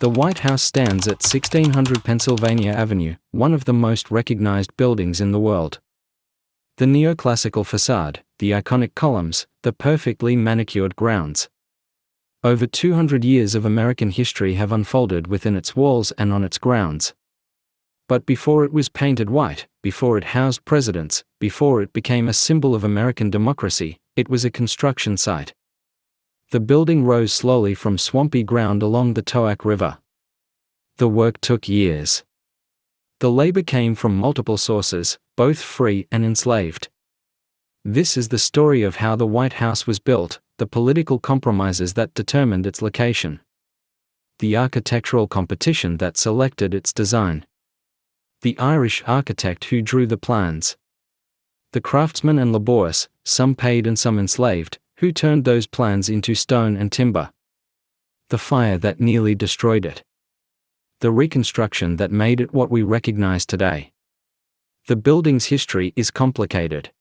The White House stands at 1600 Pennsylvania Avenue, one of the most recognized buildings in the world. The neoclassical facade, the iconic columns, the perfectly manicured grounds. Over 200 years of American history have unfolded within its walls and on its grounds. But before it was painted white, before it housed presidents, before it became a symbol of American democracy, it was a construction site. The building rose slowly from swampy ground along the Toac River. The work took years. The labor came from multiple sources, both free and enslaved. This is the story of how the White House was built, the political compromises that determined its location, the architectural competition that selected its design, the Irish architect who drew the plans, the craftsmen and labourers, some paid and some enslaved, who turned those plans into stone and timber, the fire that nearly destroyed it, the reconstruction that made it what we recognize today. The building's history is complicated.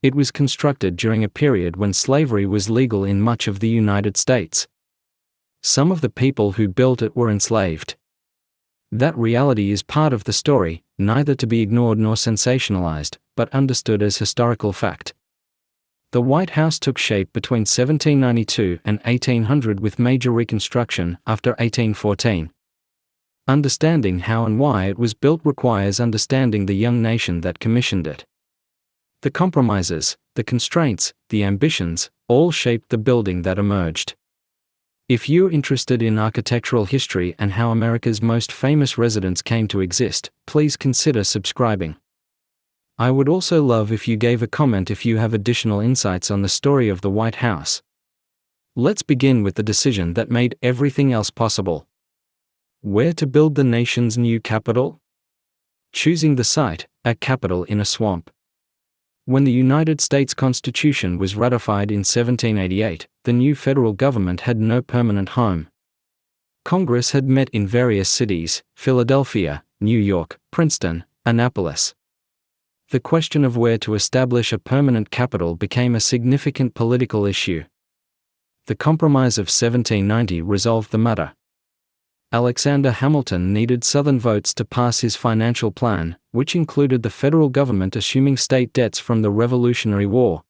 It was constructed during a period when slavery was legal in much of the United States. Some of the people who built it were enslaved. That reality is part of the story, neither to be ignored nor sensationalized, but understood as historical fact. The White House took shape between 1792 and 1800 with major reconstruction after 1814. Understanding how and why it was built requires understanding the young nation that commissioned it. The compromises, the constraints, the ambitions, all shaped the building that emerged. If you're interested in architectural history and how America's most famous residents came to exist, please consider subscribing. I would also love if you gave a comment if you have additional insights on the story of the White House. Let's begin with the decision that made everything else possible. Where to build the nation's new capital? Choosing the site, a capital in a swamp. When the United States Constitution was ratified in 1788, the new federal government had no permanent home. Congress had met in various cities: Philadelphia, New York, Princeton, Annapolis. The question of where to establish a permanent capital became a significant political issue. The Compromise of 1790 resolved the matter. Alexander Hamilton needed Southern votes to pass his financial plan, which included the federal government assuming state debts from the Revolutionary War.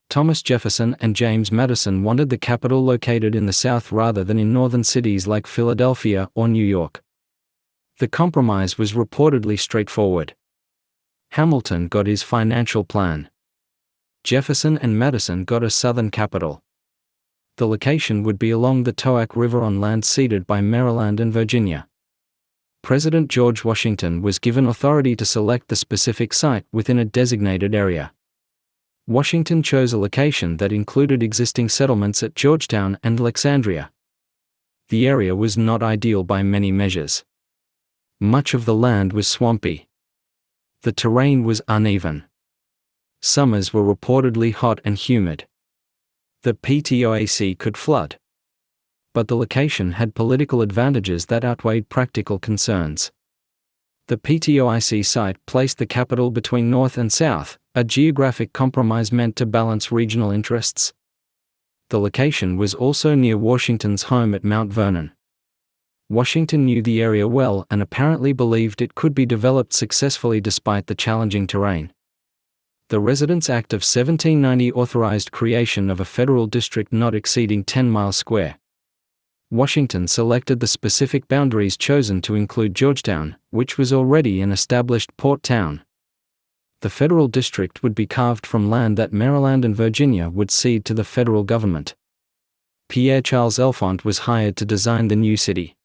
Thomas Jefferson and James Madison wanted the capital located in the South rather than in northern cities like Philadelphia or New York. The compromise was reportedly straightforward. Hamilton got his financial plan. Jefferson and Madison got a Southern capital. The location would be along the Toac River on land ceded by Maryland and Virginia. President George Washington was given authority to select the specific site within a designated area. Washington chose a location that included existing settlements at Georgetown and Alexandria. The area was not ideal by many measures. Much of the land was swampy. The terrain was uneven. Summers were reportedly hot and humid. The PTOAC could flood. But the location had political advantages that outweighed practical concerns. The PTOAC site placed the capital between North and South, a geographic compromise meant to balance regional interests. The location was also near Washington's home at Mount Vernon. Washington knew the area well and apparently believed it could be developed successfully despite the challenging terrain. The Residence Act of 1790 authorized creation of a federal district not exceeding 10 miles square. Washington selected the specific boundaries chosen to include Georgetown, which was already an established port town. The federal district would be carved from land that Maryland and Virginia would cede to the federal government. Pierre Charles Elfont was hired to design the new city.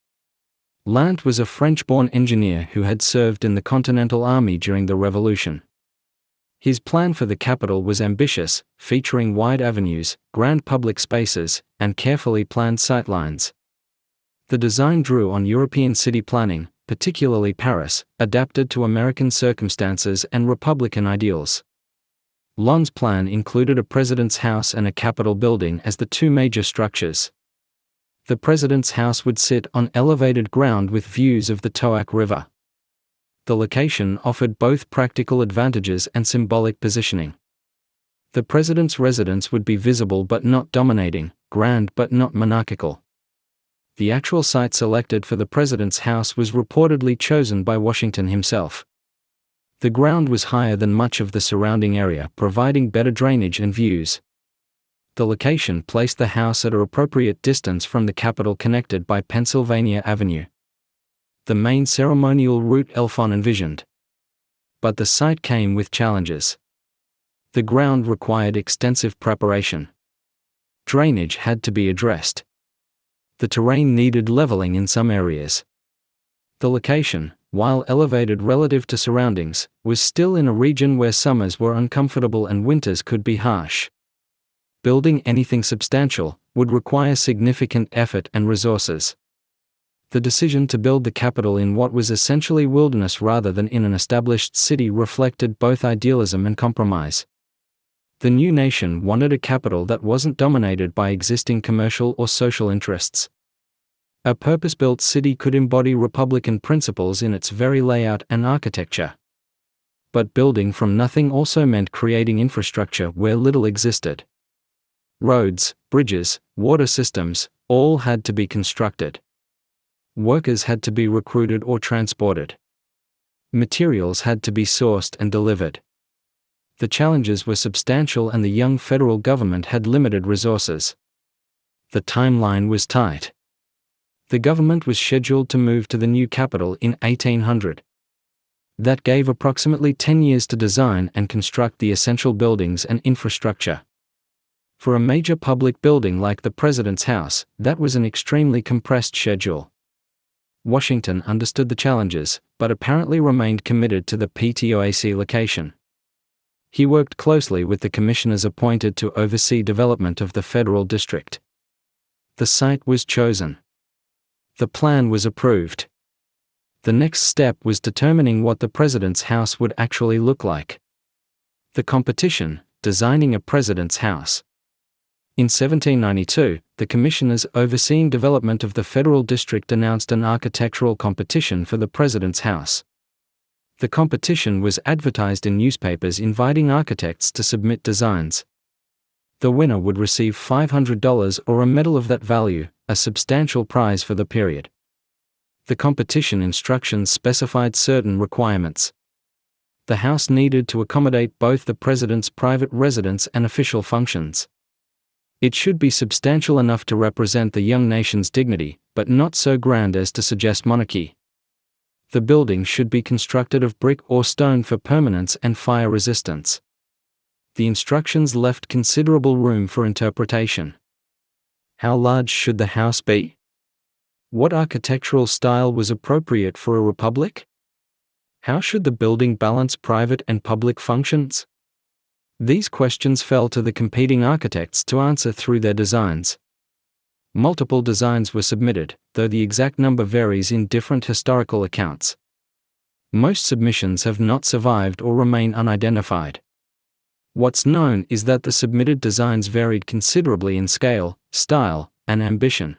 Lant was a French-born engineer who had served in the Continental Army during the Revolution. His plan for the capital was ambitious, featuring wide avenues, grand public spaces, and carefully planned sightlines. The design drew on European city planning, particularly Paris, adapted to American circumstances and Republican ideals. Land's plan included a president's house and a Capitol building as the two major structures. The president's house would sit on elevated ground with views of the Toac River. The location offered both practical advantages and symbolic positioning. The president's residence would be visible but not dominating, grand but not monarchical. the actual site selected for the president's house was reportedly chosen by Washington himself. The ground was higher than much of the surrounding area, providing better drainage and views. The location placed the house at an appropriate distance from the Capitol, connected by Pennsylvania Avenue, the main ceremonial route Elfon envisioned. But the site came with challenges. The ground required extensive preparation. Drainage had to be addressed. The terrain needed leveling in some areas. The location, while elevated relative to surroundings, was still in a region where summers were uncomfortable and winters could be harsh. Building anything substantial would require significant effort and resources. The decision to build the Capitol in what was essentially wilderness rather than in an established city reflected both idealism and compromise. The new nation wanted a capital that wasn't dominated by existing commercial or social interests. A purpose-built city could embody Republican principles in its very layout and architecture. But building from nothing also meant creating infrastructure where little existed. Roads, bridges, water systems, all had to be constructed. Workers had to be recruited or transported. Materials had to be sourced and delivered. The challenges were substantial and the young federal government had limited resources. The timeline was tight. The government was scheduled to move to the new capital in 1800. That gave approximately 10 years to design and construct the essential buildings and infrastructure. For a major public building like the President's House, that was an extremely compressed schedule. Washington understood the challenges, but apparently remained committed to the PTOAC location. He worked closely with the commissioners appointed to oversee development of the federal district. The site was chosen. The plan was approved. The next step was determining what the President's House would actually look like. The competition, designing a President's House. In 1792, the commissioners overseeing development of the federal district announced an architectural competition for the President's House. The competition was advertised in newspapers inviting architects to submit designs. The winner would receive $500 or a medal of that value, a substantial prize for the period. The competition instructions specified certain requirements. The house needed to accommodate both the president's private residence and official functions. It should be substantial enough to represent the young nation's dignity, but not so grand as to suggest monarchy. The building should be constructed of brick or stone for permanence and fire resistance. The instructions left considerable room for interpretation. How large should the house be? What architectural style was appropriate for a republic? How should the building balance private and public functions? These questions fell to the competing architects to answer through their designs. Multiple designs were submitted, though the exact number varies in different historical accounts. Most submissions have not survived or remain unidentified. What's known is that the submitted designs varied considerably in scale, style, and ambition.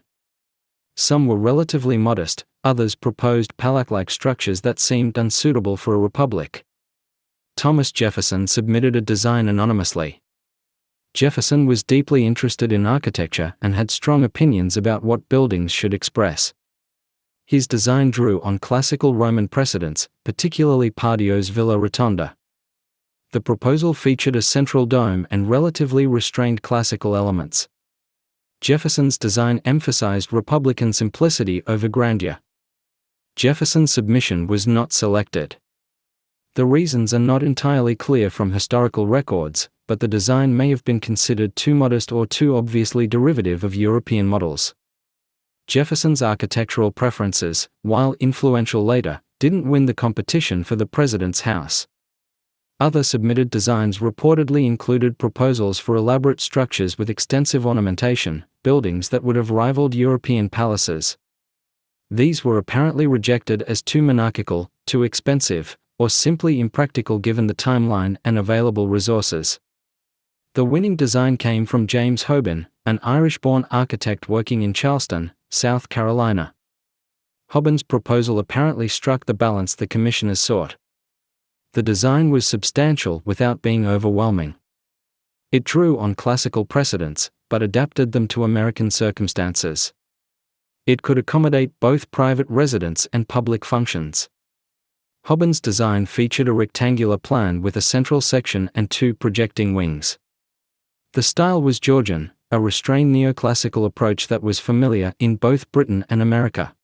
Some were relatively modest, others proposed palace-like structures that seemed unsuitable for a republic. Thomas Jefferson submitted a design anonymously. Jefferson was deeply interested in architecture and had strong opinions about what buildings should express. His design drew on classical Roman precedents, particularly Pardio's Villa Rotonda. The proposal featured a central dome and relatively restrained classical elements. Jefferson's design emphasized Republican simplicity over grandeur. Jefferson's submission was not selected. The reasons are not entirely clear from historical records, but the design may have been considered too modest or too obviously derivative of European models. Jefferson's architectural preferences, while influential later, didn't win the competition for the President's House. Other submitted designs reportedly included proposals for elaborate structures with extensive ornamentation, buildings that would have rivaled European palaces. These were apparently rejected as too monarchical, too expensive, or simply impractical given the timeline and available resources. The winning design came from James Hoban, an Irish-born architect working in Charleston, South Carolina. Hoban's proposal apparently struck the balance the commissioners sought. The design was substantial without being overwhelming. It drew on classical precedents, but adapted them to American circumstances. It could accommodate both private residence and public functions. Hobben's design featured a rectangular plan with a central section and 2 projecting wings. The style was Georgian, a restrained neoclassical approach that was familiar in both Britain and America.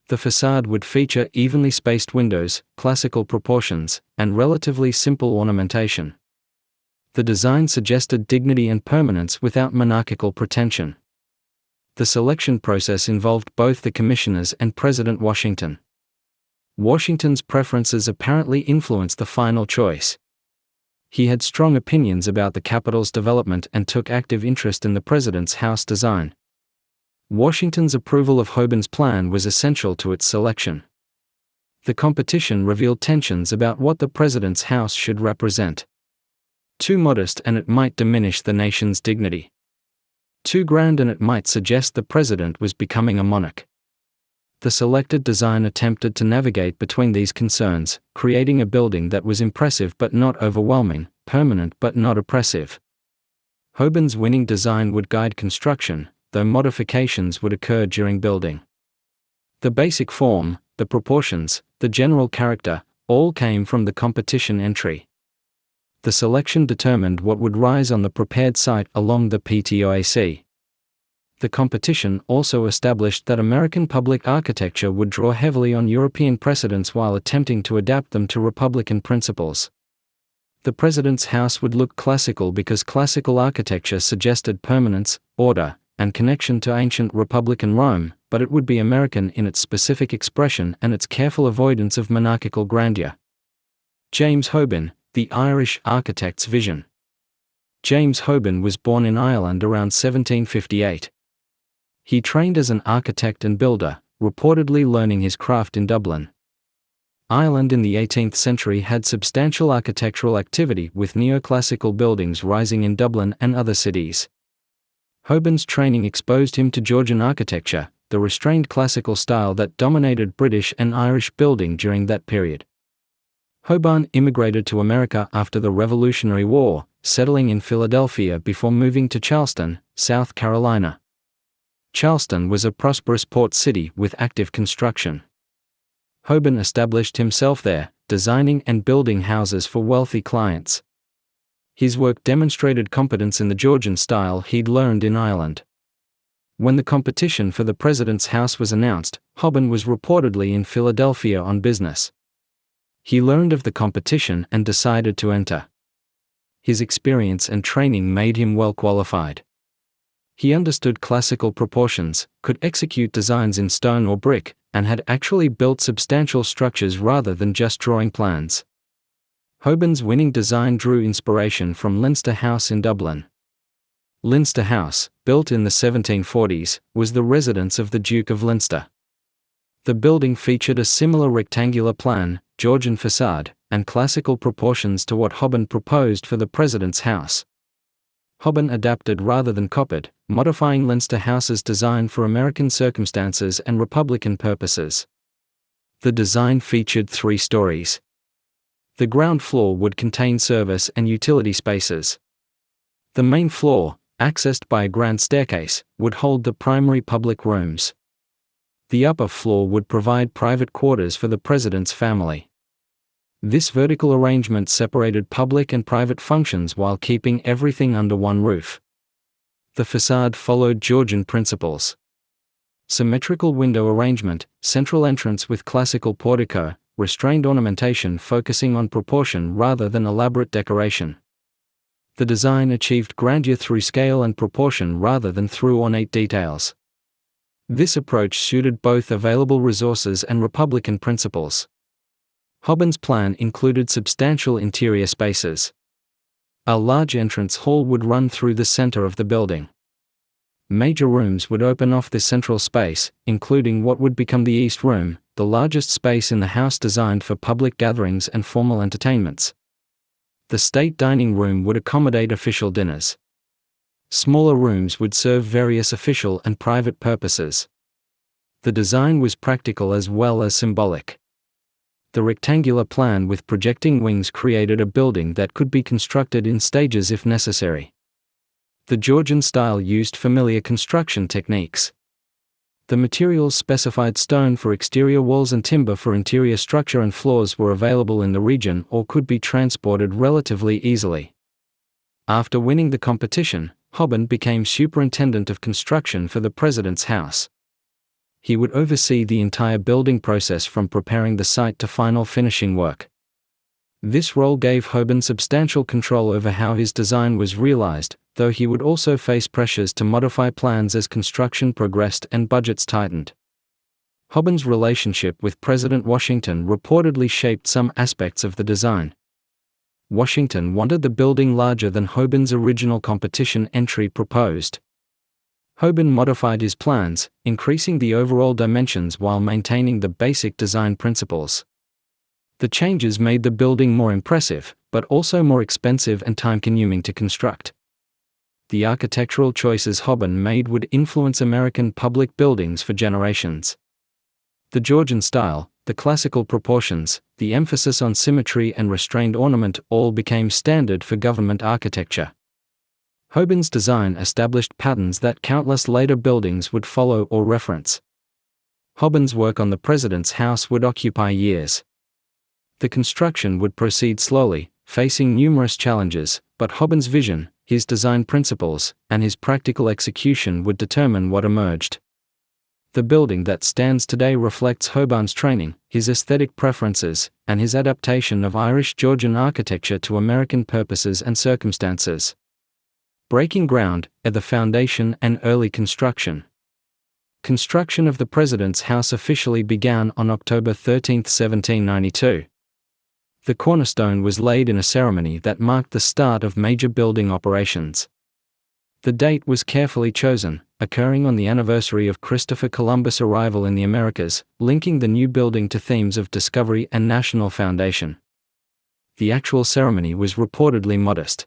The facade would feature evenly spaced windows, classical proportions, and relatively simple ornamentation. The design suggested dignity and permanence without monarchical pretension. The selection process involved both the commissioners and President Washington. Washington's preferences apparently influenced the final choice. He had strong opinions about the capital's development and took active interest in the president's house design. Washington's approval of Hobben's plan was essential to its selection. The competition revealed tensions about what the president's house should represent. Too modest and it might diminish the nation's dignity. Too grand and it might suggest the president was becoming a monarch. The selected design attempted to navigate between these concerns, creating a building that was impressive but not overwhelming, permanent but not oppressive. Hobben's winning design would guide construction, though modifications would occur during building. The basic form, the proportions, the general character, all came from the competition entry. The selection determined what would rise on the prepared site along the PTOAC. The competition also established that American public architecture would draw heavily on European precedents while attempting to adapt them to Republican principles. The president's house would look classical because classical architecture suggested permanence, order, and connection to ancient Republican Rome, but it would be American in its specific expression and its careful avoidance of monarchical grandeur. James Hobben, the Irish architect's vision. James Hobben was born in Ireland around 1758. He trained as an architect and builder, reportedly learning his craft in Dublin. Ireland in the 18th century had substantial architectural activity with neoclassical buildings rising in Dublin and other cities. Hobben's training exposed him to Georgian architecture, the restrained classical style that dominated British and Irish building during that period. Hobben immigrated to America after the Revolutionary War, settling in Philadelphia before moving to Charleston, South Carolina. Charleston was a prosperous port city with active construction. Hobben established himself there, designing and building houses for wealthy clients. His work demonstrated competence in the Georgian style he'd learned in Ireland. When the competition for the president's house was announced, Hobben was reportedly in Philadelphia on business. He learned of the competition and decided to enter. His experience and training made him well qualified. He understood classical proportions, could execute designs in stone or brick, and had actually built substantial structures rather than just drawing plans. Hobben's winning design drew inspiration from Leinster House in Dublin. Leinster House, built in the 1740s, was the residence of the Duke of Leinster. The building featured a similar rectangular plan, Georgian facade, and classical proportions to what Hobben proposed for the president's house. Hobben adapted rather than copied, modifying Leinster House's design for American circumstances and Republican purposes. The design featured 3 stories. The ground floor would contain service and utility spaces. The main floor, accessed by a grand staircase, would hold the primary public rooms. The upper floor would provide private quarters for the president's family. This vertical arrangement separated public and private functions while keeping everything under one roof. The facade followed Georgian principles. Symmetrical window arrangement, central entrance with classical portico, restrained ornamentation focusing on proportion rather than elaborate decoration. The design achieved grandeur through scale and proportion rather than through ornate details. This approach suited both available resources and Republican principles. Hobben's plan included substantial interior spaces. A large entrance hall would run through the center of the building. Major rooms would open off this central space, including what would become the East Room, the largest space in the house designed for public gatherings and formal entertainments. The state dining room would accommodate official dinners. Smaller rooms would serve various official and private purposes. The design was practical as well as symbolic. The rectangular plan with projecting wings created a building that could be constructed in stages if necessary. The Georgian style used familiar construction techniques. The materials specified: stone for exterior walls and timber for interior structure and floors, were available in the region or could be transported relatively easily. After winning the competition, Hobben became superintendent of construction for the President's House. He would oversee the entire building process from preparing the site to final finishing work. This role gave Hobben substantial control over how his design was realized, though he would also face pressures to modify plans as construction progressed and budgets tightened. Hobben's relationship with President Washington reportedly shaped some aspects of the design. Washington wanted the building larger than Hobben's original competition entry proposed. Hobben modified his plans, increasing the overall dimensions while maintaining the basic design principles. The changes made the building more impressive, but also more expensive and time-consuming to construct. The architectural choices Hobben made would influence American public buildings for generations. The Georgian style, the classical proportions, the emphasis on symmetry and restrained ornament all became standard for government architecture. Hobben's design established patterns that countless later buildings would follow or reference. Hobben's work on the President's House would occupy years. The construction would proceed slowly, facing numerous challenges, but Hobben's vision, his design principles, and his practical execution would determine what emerged. The building that stands today reflects Hobben's training, his aesthetic preferences, and his adaptation of Irish-Georgian architecture to American purposes and circumstances. Breaking ground at the foundation and early construction. Construction of the President's House officially began on October 13, 1792. The cornerstone was laid in a ceremony that marked the start of major building operations. The date was carefully chosen, occurring on the anniversary of Christopher Columbus' arrival in the Americas, linking the new building to themes of discovery and national foundation. The actual ceremony was reportedly modest.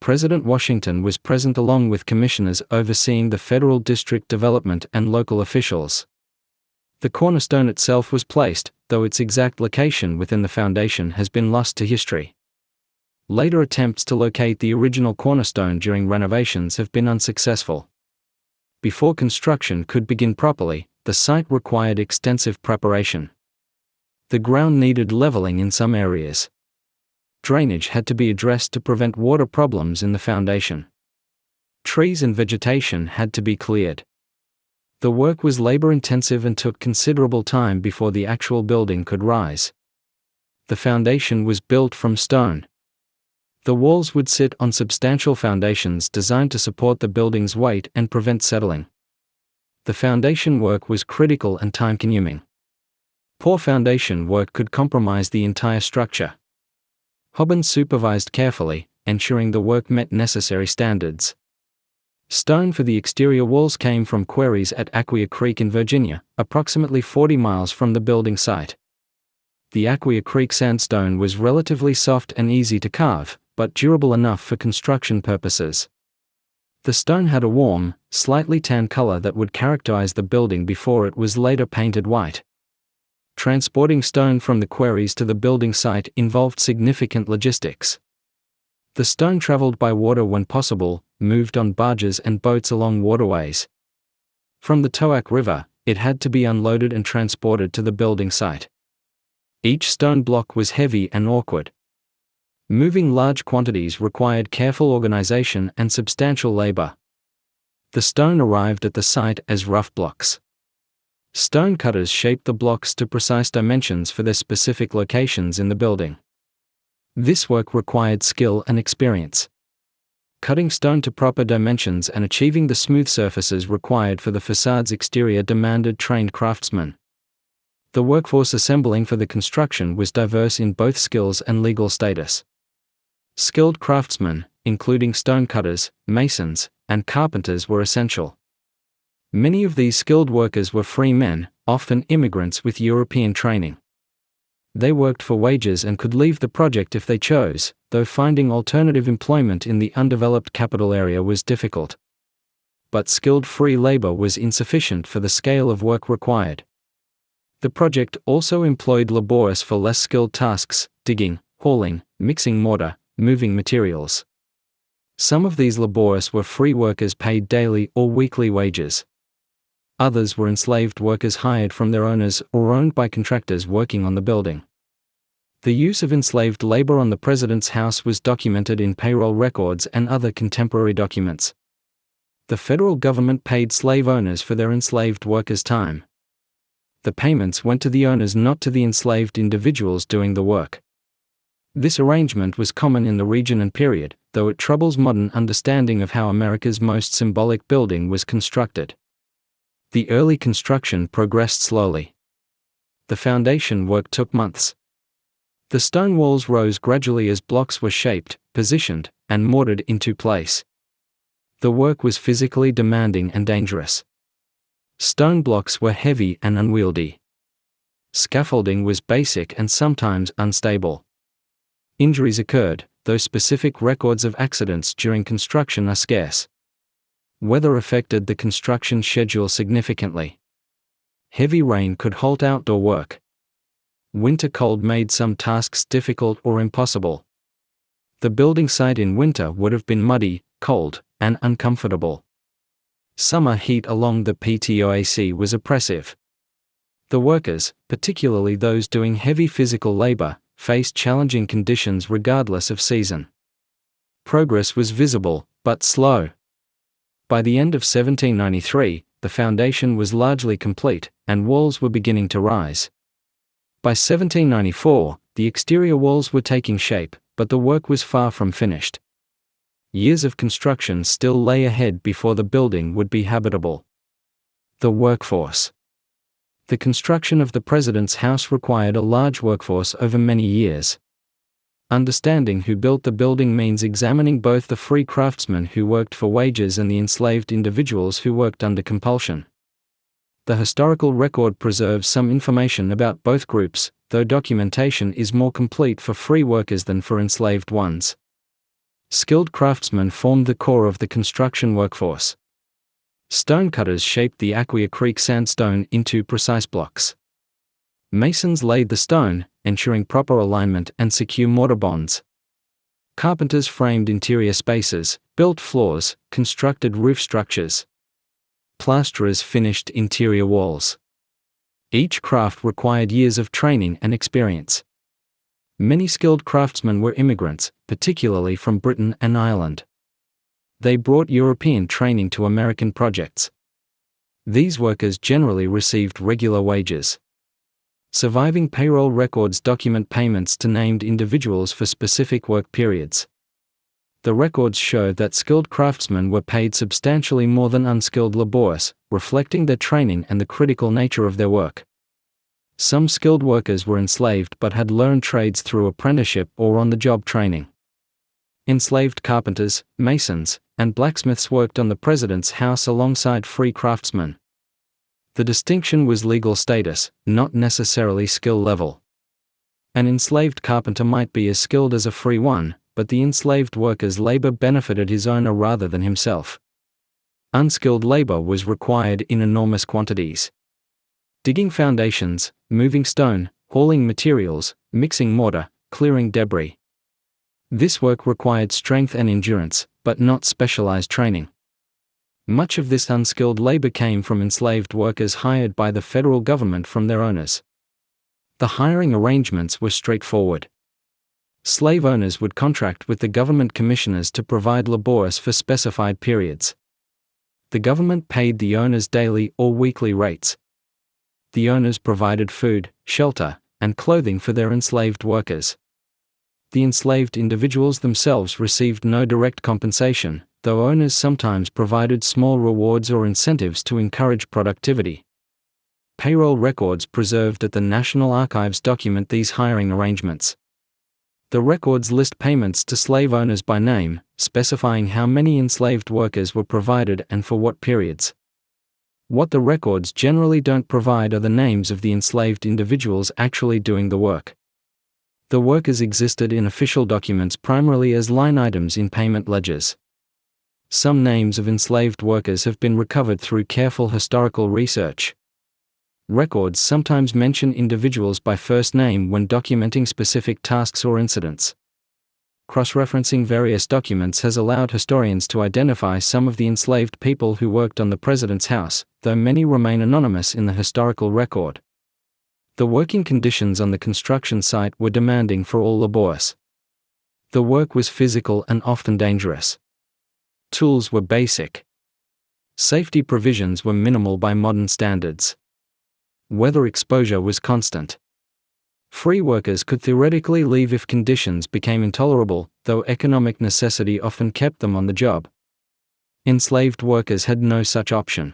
President Washington was present along with commissioners overseeing the federal district development and local officials. The cornerstone itself was placed, though its exact location within the foundation has been lost to history. Later attempts to locate the original cornerstone during renovations have been unsuccessful. Before construction could begin properly, the site required extensive preparation. The ground needed leveling in some areas. Drainage had to be addressed to prevent water problems in the foundation. Trees and vegetation had to be cleared. The work was labor-intensive and took considerable time before the actual building could rise. The foundation was built from stone. The walls would sit on substantial foundations designed to support the building's weight and prevent settling. The foundation work was critical and time-consuming. Poor foundation work could compromise the entire structure. Hobben supervised carefully, ensuring the work met necessary standards. Stone for the exterior walls came from quarries at Aquia Creek in Virginia, approximately 40 miles from the building site. The Aquia Creek sandstone was relatively soft and easy to carve, but durable enough for construction purposes. The stone had a warm, slightly tan color that would characterize the building before it was later painted white. Transporting stone from the quarries to the building site involved significant logistics. The stone traveled by water when possible, moved on barges and boats along waterways. From the Toac River, it had to be unloaded and transported to the building site. Each stone block was heavy and awkward. Moving large quantities required careful organization and substantial labor. The stone arrived at the site as rough blocks. Stone cutters shaped the blocks to precise dimensions for their specific locations in the building. This work required skill and experience. Cutting stone to proper dimensions and achieving the smooth surfaces required for the facade's exterior demanded trained craftsmen. The workforce assembling for the construction was diverse in both skills and legal status. Skilled craftsmen, including stone cutters, masons, and carpenters, were essential. Many of these skilled workers were free men, often immigrants with European training. They worked for wages and could leave the project if they chose, though finding alternative employment in the undeveloped capital area was difficult. But skilled free labor was insufficient for the scale of work required. The project also employed laborers for less skilled tasks: digging, hauling, mixing mortar, moving materials. Some of these laborers were free workers paid daily or weekly wages. Others were enslaved workers hired from their owners or owned by contractors working on the building. The use of enslaved labor on the president's house was documented in payroll records and other contemporary documents. The federal government paid slave owners for their enslaved workers' time. The payments went to the owners, not to the enslaved individuals doing the work. This arrangement was common in the region and period, though it troubles modern understanding of how America's most symbolic building was constructed. The early construction progressed slowly. The foundation work took months. The stone walls rose gradually as blocks were shaped, positioned, and mortared into place. The work was physically demanding and dangerous. Stone blocks were heavy and unwieldy. Scaffolding was basic and sometimes unstable. Injuries occurred, though specific records of accidents during construction are scarce. Weather affected the construction schedule significantly. Heavy rain could halt outdoor work. Winter cold made some tasks difficult or impossible. The building site in winter would have been muddy, cold, and uncomfortable. Summer heat along the PTOAC was oppressive. The workers, particularly those doing heavy physical labor, faced challenging conditions regardless of season. Progress was visible, but slow. By the end of 1793, the foundation was largely complete, and walls were beginning to rise. By 1794, the exterior walls were taking shape, but the work was far from finished. Years of construction still lay ahead before the building would be habitable. The workforce. The construction of the president's house required a large workforce over many years. Understanding who built the building means examining both the free craftsmen who worked for wages and the enslaved individuals who worked under compulsion. The historical record preserves some information about both groups, though documentation is more complete for free workers than for enslaved ones. Skilled craftsmen formed the core of the construction workforce. Stonecutters shaped the Aquia Creek sandstone into precise blocks. Masons laid the stone, ensuring proper alignment and secure mortar bonds. Carpenters framed interior spaces, built floors, constructed roof structures. Plasterers finished interior walls. Each craft required years of training and experience. Many skilled craftsmen were immigrants, particularly from Britain and Ireland. They brought European training to American projects. These workers generally received regular wages. Surviving payroll records document payments to named individuals for specific work periods. The records show that skilled craftsmen were paid substantially more than unskilled laborers, reflecting their training and the critical nature of their work. Some skilled workers were enslaved but had learned trades through apprenticeship or on-the-job training. Enslaved carpenters, masons, and blacksmiths worked on the president's house alongside free craftsmen. The distinction was legal status, not necessarily skill level. An enslaved carpenter might be as skilled as a free one, but the enslaved worker's labor benefited his owner rather than himself. Unskilled labor was required in enormous quantities. Digging foundations, moving stone, hauling materials, mixing mortar, clearing debris. This work required strength and endurance, but not specialized training. Much of this unskilled labor came from enslaved workers hired by the federal government from their owners. The hiring arrangements were straightforward. Slave owners would contract with the government commissioners to provide laborers for specified periods. The government paid the owners daily or weekly rates. The owners provided food, shelter, and clothing for their enslaved workers. The enslaved individuals themselves received no direct compensation, though owners sometimes provided small rewards or incentives to encourage productivity. Payroll records preserved at the National Archives document these hiring arrangements. The records list payments to slave owners by name, specifying how many enslaved workers were provided and for what periods. What the records generally don't provide are the names of the enslaved individuals actually doing the work. The workers existed in official documents primarily as line items in payment ledgers. Some names of enslaved workers have been recovered through careful historical research. Records sometimes mention individuals by first name when documenting specific tasks or incidents. cross-referencing various documents has allowed historians to identify some of the enslaved people who worked on the president's house, though many remain anonymous in the historical record. The working conditions on the construction site were demanding for all laborious. The work was physical and often dangerous. Tools were basic. Safety provisions were minimal by modern standards. Weather exposure was constant. Free workers could theoretically leave if conditions became intolerable, though economic necessity often kept them on the job. Enslaved workers had no such option.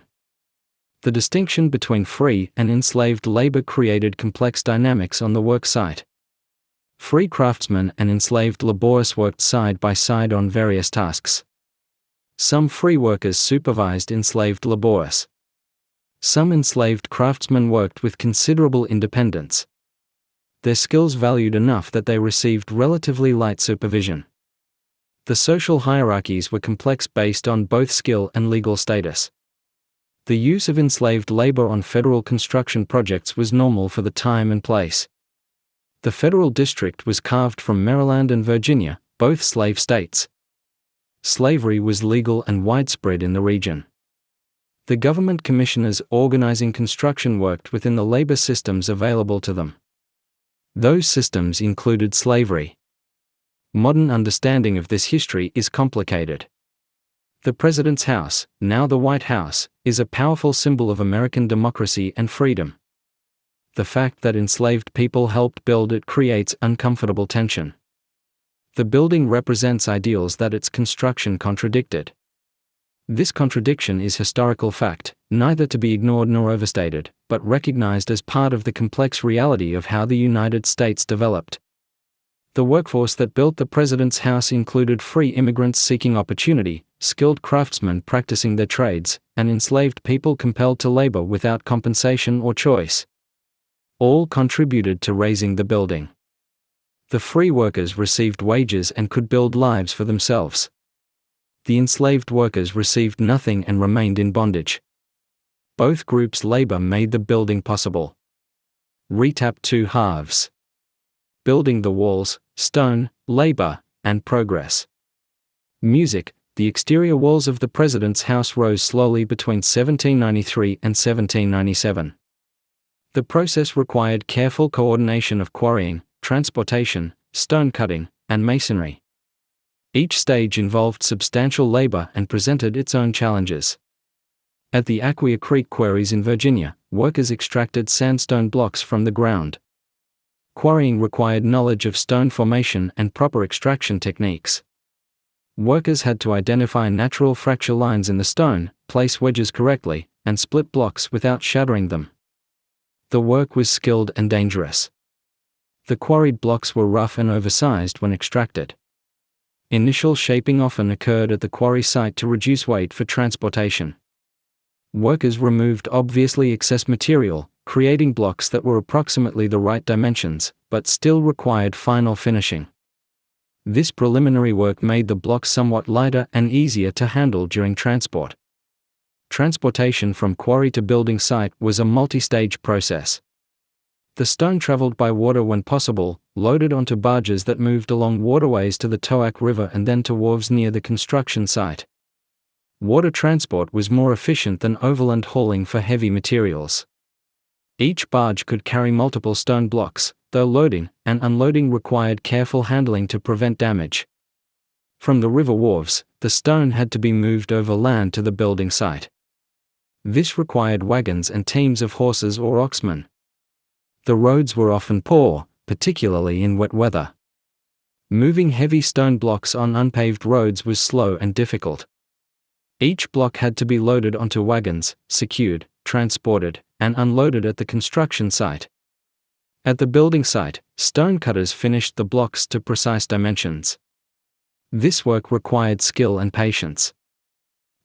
The distinction between free and enslaved labor created complex dynamics on the work site. Free craftsmen and enslaved laborious worked side by side on various tasks. Some free workers supervised enslaved laborious. Some enslaved craftsmen worked with considerable independence. Their skills valued enough that they received relatively light supervision. The social hierarchies were complex based on both skill and legal status. The use of enslaved labor on federal construction projects was normal for the time and place. The federal district was carved from Maryland and Virginia, both slave states. Slavery was legal and widespread in the region. The government commissioners organizing construction worked within the labor systems available to them. Those systems included slavery. Modern understanding of this history is complicated. The President's House, now the White House, is a powerful symbol of American democracy and freedom. The fact that enslaved people helped build it creates uncomfortable tension. The building represents ideals that its construction contradicted. This contradiction is historical fact, neither to be ignored nor overstated, but recognized as part of the complex reality of how the United States developed. The workforce that built the President's House included free immigrants seeking opportunity, skilled craftsmen practicing their trades, and enslaved people compelled to labor without compensation or choice. All contributed to raising the building. The free workers received wages and could build lives for themselves. The enslaved workers received nothing and remained in bondage. Both groups' labor made the building possible. Recap 2 halves. Building the walls, stone, labor, and progress. Music. The exterior walls of the President's House rose slowly between 1793 and 1797. The process required careful coordination of quarrying, transportation, stone cutting, and masonry. Each stage involved substantial labor and presented its own challenges. At the Aquia Creek quarries in Virginia, workers extracted sandstone blocks from the ground. Quarrying required knowledge of stone formation and proper extraction techniques. Workers had to identify natural fracture lines in the stone, place wedges correctly, and split blocks without shattering them. The work was skilled and dangerous. The quarried blocks were rough and oversized when extracted. Initial shaping often occurred at the quarry site to reduce weight for transportation. Workers removed obviously excess material, creating blocks that were approximately the right dimensions, but still required final finishing. This preliminary work made the blocks somewhat lighter and easier to handle during transport. Transportation from quarry to building site was a multi-stage process. The stone traveled by water when possible, loaded onto barges that moved along waterways to the Toac River and then to wharves near the construction site. Water transport was more efficient than overland hauling for heavy materials. Each barge could carry multiple stone blocks, though loading and unloading required careful handling to prevent damage. From the river wharves, the stone had to be moved over land to the building site. This required wagons and teams of horses or oxmen. The roads were often poor, particularly in wet weather. Moving heavy stone blocks on unpaved roads was slow and difficult. Each block had to be loaded onto wagons, secured, transported, and unloaded at the construction site. At the building site, stone cutters finished the blocks to precise dimensions. This work required skill and patience.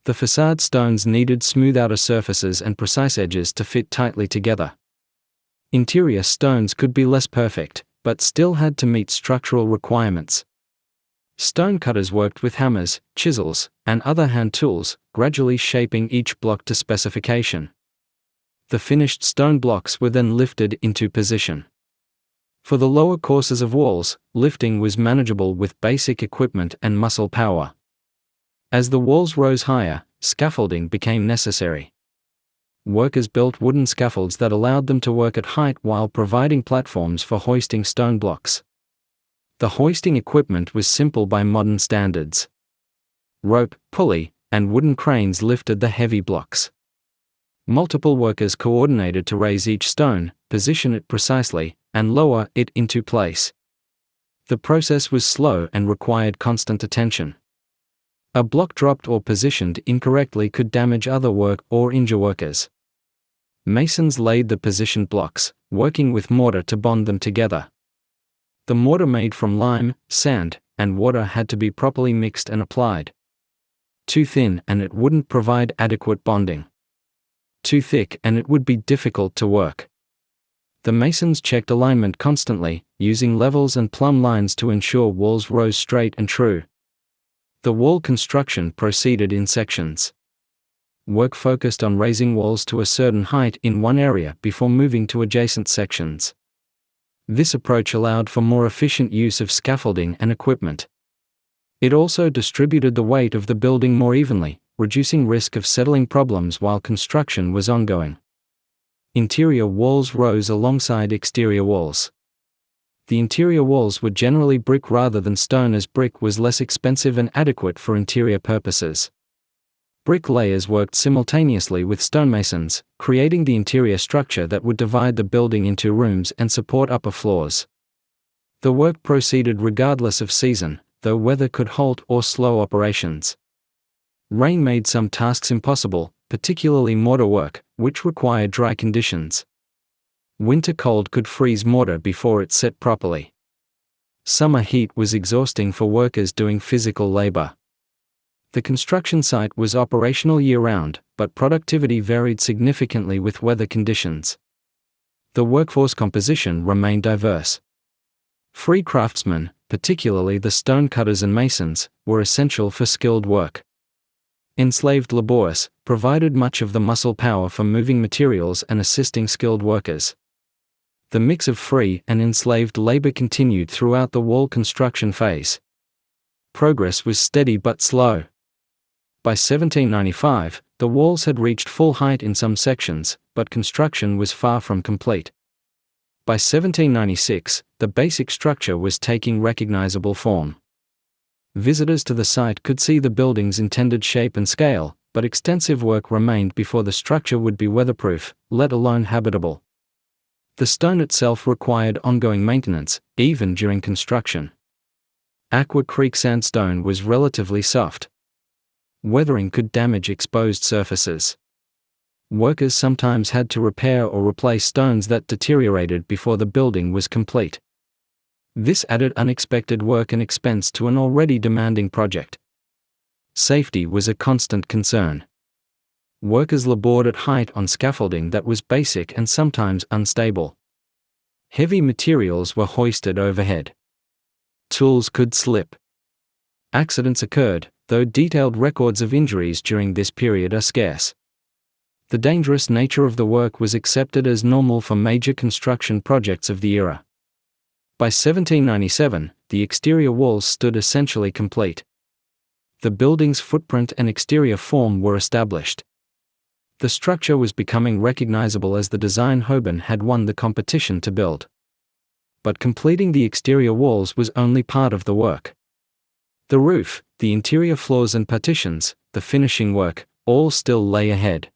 The facade stones needed smooth outer surfaces and precise edges to fit tightly together. Interior stones could be less perfect, but still had to meet structural requirements. Stone cutters worked with hammers, chisels, and other hand tools, gradually shaping each block to specification. The finished stone blocks were then lifted into position. For the lower courses of walls, lifting was manageable with basic equipment and muscle power. As the walls rose higher, scaffolding became necessary. Workers built wooden scaffolds that allowed them to work at height while providing platforms for hoisting stone blocks. The hoisting equipment was simple by modern standards. Rope, pulley, and wooden cranes lifted the heavy blocks. Multiple workers coordinated to raise each stone, position it precisely, and lower it into place. The process was slow and required constant attention. A block dropped or positioned incorrectly could damage other work or injure workers. Masons laid the positioned blocks, working with mortar to bond them together. The mortar made from lime, sand, and water had to be properly mixed and applied. Too thin and it wouldn't provide adequate bonding. Too thick and it would be difficult to work. The masons checked alignment constantly, using levels and plumb lines to ensure walls rose straight and true. The wall construction proceeded in sections. Work focused on raising walls to a certain height in one area before moving to adjacent sections. This approach allowed for more efficient use of scaffolding and equipment. It also distributed the weight of the building more evenly, reducing risk of settling problems while construction was ongoing. Interior walls rose alongside exterior walls. The interior walls were generally brick rather than stone, as brick was less expensive and adequate for interior purposes. Bricklayers worked simultaneously with stonemasons, creating the interior structure that would divide the building into rooms and support upper floors. The work proceeded regardless of season, though weather could halt or slow operations. Rain made some tasks impossible, particularly mortar work, which required dry conditions. Winter cold could freeze mortar before it set properly. Summer heat was exhausting for workers doing physical labor. The construction site was operational year-round, but productivity varied significantly with weather conditions. The workforce composition remained diverse. Free craftsmen, particularly the stone cutters and masons, were essential for skilled work. Enslaved laborers provided much of the muscle power for moving materials and assisting skilled workers. The mix of free and enslaved labor continued throughout the wall construction phase. Progress was steady but slow. By 1795, the walls had reached full height in some sections, but construction was far from complete. By 1796, the basic structure was taking recognizable form. Visitors to the site could see the building's intended shape and scale, but extensive work remained before the structure would be weatherproof, let alone habitable. The stone itself required ongoing maintenance, even during construction. Aqua Creek sandstone was relatively soft. Weathering could damage exposed surfaces. Workers sometimes had to repair or replace stones that deteriorated before the building was complete. This added unexpected work and expense to an already demanding project. Safety was a constant concern. Workers labored at height on scaffolding that was basic and sometimes unstable. Heavy materials were hoisted overhead. Tools could slip. Accidents occurred, though detailed records of injuries during this period are scarce. The dangerous nature of the work was accepted as normal for major construction projects of the era. By 1797, the exterior walls stood essentially complete. The building's footprint and exterior form were established. The structure was becoming recognizable as the design Hoban had won the competition to build. But completing the exterior walls was only part of the work. The roof, the interior floors and partitions, the finishing work, all still lay ahead.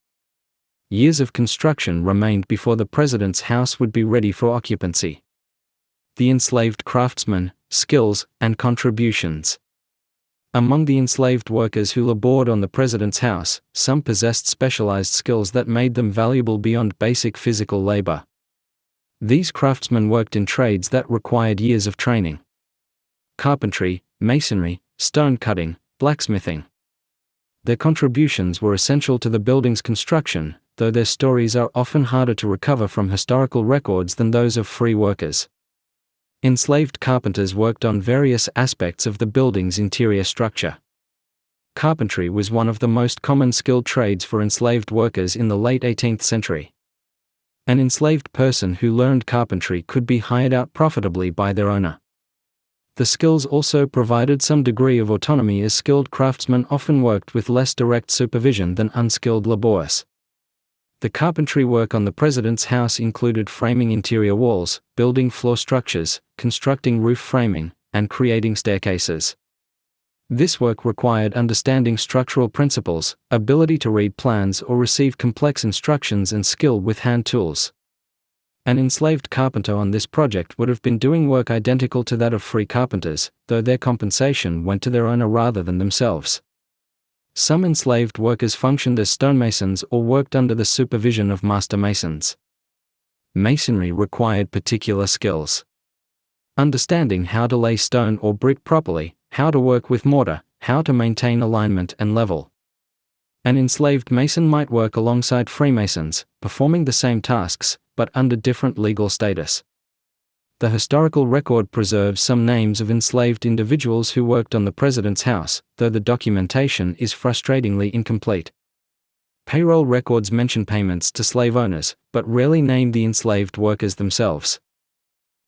Years of construction remained before the president's house would be ready for occupancy. The enslaved craftsmen, skills, and contributions. Among the enslaved workers who labored on the president's house, some possessed specialized skills that made them valuable beyond basic physical labor. These craftsmen worked in trades that required years of training. Carpentry, masonry, stone cutting, blacksmithing. Their contributions were essential to the building's construction, though their stories are often harder to recover from historical records than those of free workers. Enslaved carpenters worked on various aspects of the building's interior structure. Carpentry was one of the most common skilled trades for enslaved workers in the late 18th century. An enslaved person who learned carpentry could be hired out profitably by their owner. The skills also provided some degree of autonomy, as skilled craftsmen often worked with less direct supervision than unskilled laborers. The carpentry work on the president's house included framing interior walls, building floor structures, constructing roof framing, and creating staircases. This work required understanding structural principles, ability to read plans or receive complex instructions, and skill with hand tools. An enslaved carpenter on this project would have been doing work identical to that of free carpenters, though their compensation went to their owner rather than themselves. Some enslaved workers functioned as stonemasons or worked under the supervision of master masons. Masonry required particular skills. Understanding how to lay stone or brick properly, how to work with mortar, how to maintain alignment and level. An enslaved mason might work alongside Freemasons, performing the same tasks, but under different legal status. The historical record preserves some names of enslaved individuals who worked on the president's house, though the documentation is frustratingly incomplete. Payroll records mention payments to slave owners, but rarely name the enslaved workers themselves.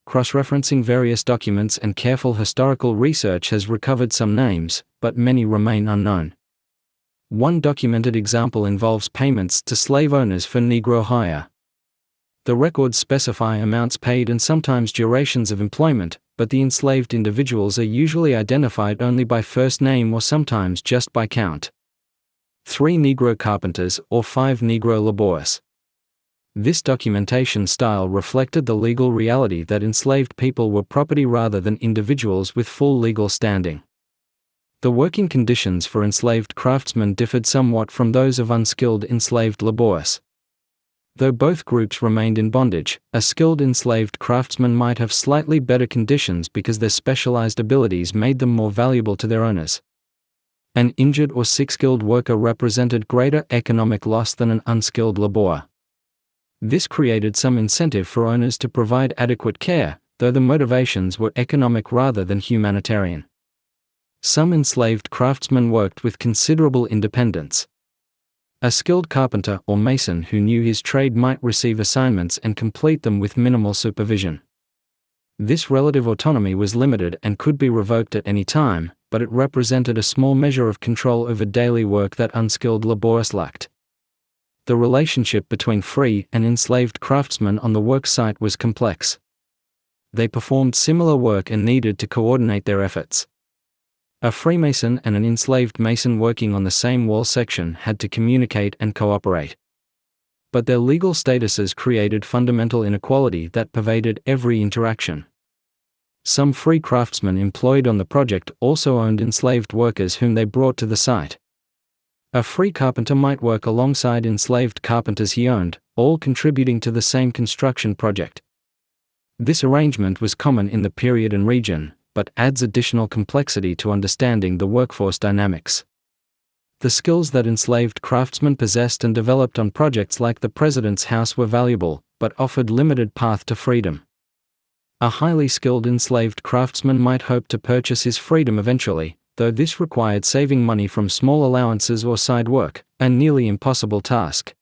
Cross-referencing various documents and careful historical research has recovered some names, but many remain unknown. One documented example involves payments to slave owners for Negro hire. The records specify amounts paid and sometimes durations of employment, but the enslaved individuals are usually identified only by first name or sometimes just by count. 3 Negro carpenters or 5 Negro laborers. This documentation style reflected the legal reality that enslaved people were property rather than individuals with full legal standing. The working conditions for enslaved craftsmen differed somewhat from those of unskilled enslaved laborers. Though both groups remained in bondage, a skilled enslaved craftsman might have slightly better conditions because their specialized abilities made them more valuable to their owners. An injured or sick skilled worker represented greater economic loss than an unskilled laborer. This created some incentive for owners to provide adequate care, though the motivations were economic rather than humanitarian. Some enslaved craftsmen worked with considerable independence. A skilled carpenter or mason who knew his trade might receive assignments and complete them with minimal supervision. This relative autonomy was limited and could be revoked at any time, but it represented a small measure of control over daily work that unskilled laborers lacked. The relationship between free and enslaved craftsmen on the work site was complex. They performed similar work and needed to coordinate their efforts. A Freemason and an enslaved mason working on the same wall section had to communicate and cooperate. But their legal statuses created fundamental inequality that pervaded every interaction. Some free craftsmen employed on the project also owned enslaved workers whom they brought to the site. A free carpenter might work alongside enslaved carpenters he owned, all contributing to the same construction project. This arrangement was common in the period and region, but adds additional complexity to understanding the workforce dynamics. The skills that enslaved craftsmen possessed and developed on projects like the President's House were valuable, but offered limited path to freedom. A highly skilled enslaved craftsman might hope to purchase his freedom eventually, though this required saving money from small allowances or side work, a nearly impossible task.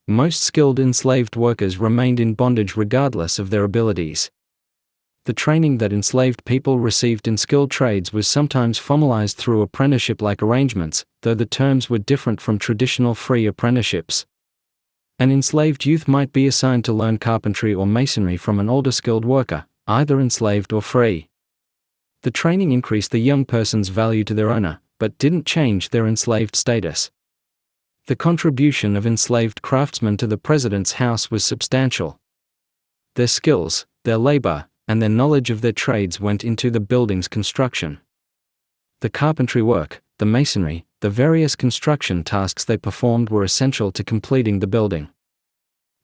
Most skilled enslaved workers remained in bondage regardless of their abilities. The training that enslaved people received in skilled trades was sometimes formalized through apprenticeship-like arrangements, though the terms were different from traditional free apprenticeships. An enslaved youth might be assigned to learn carpentry or masonry from an older skilled worker, either enslaved or free. The training increased the young person's value to their owner, but didn't change their enslaved status. The contribution of enslaved craftsmen to the President's House was substantial. Their skills, their labor, and their knowledge of their trades went into the building's construction. The carpentry work, the masonry, the various construction tasks they performed were essential to completing the building.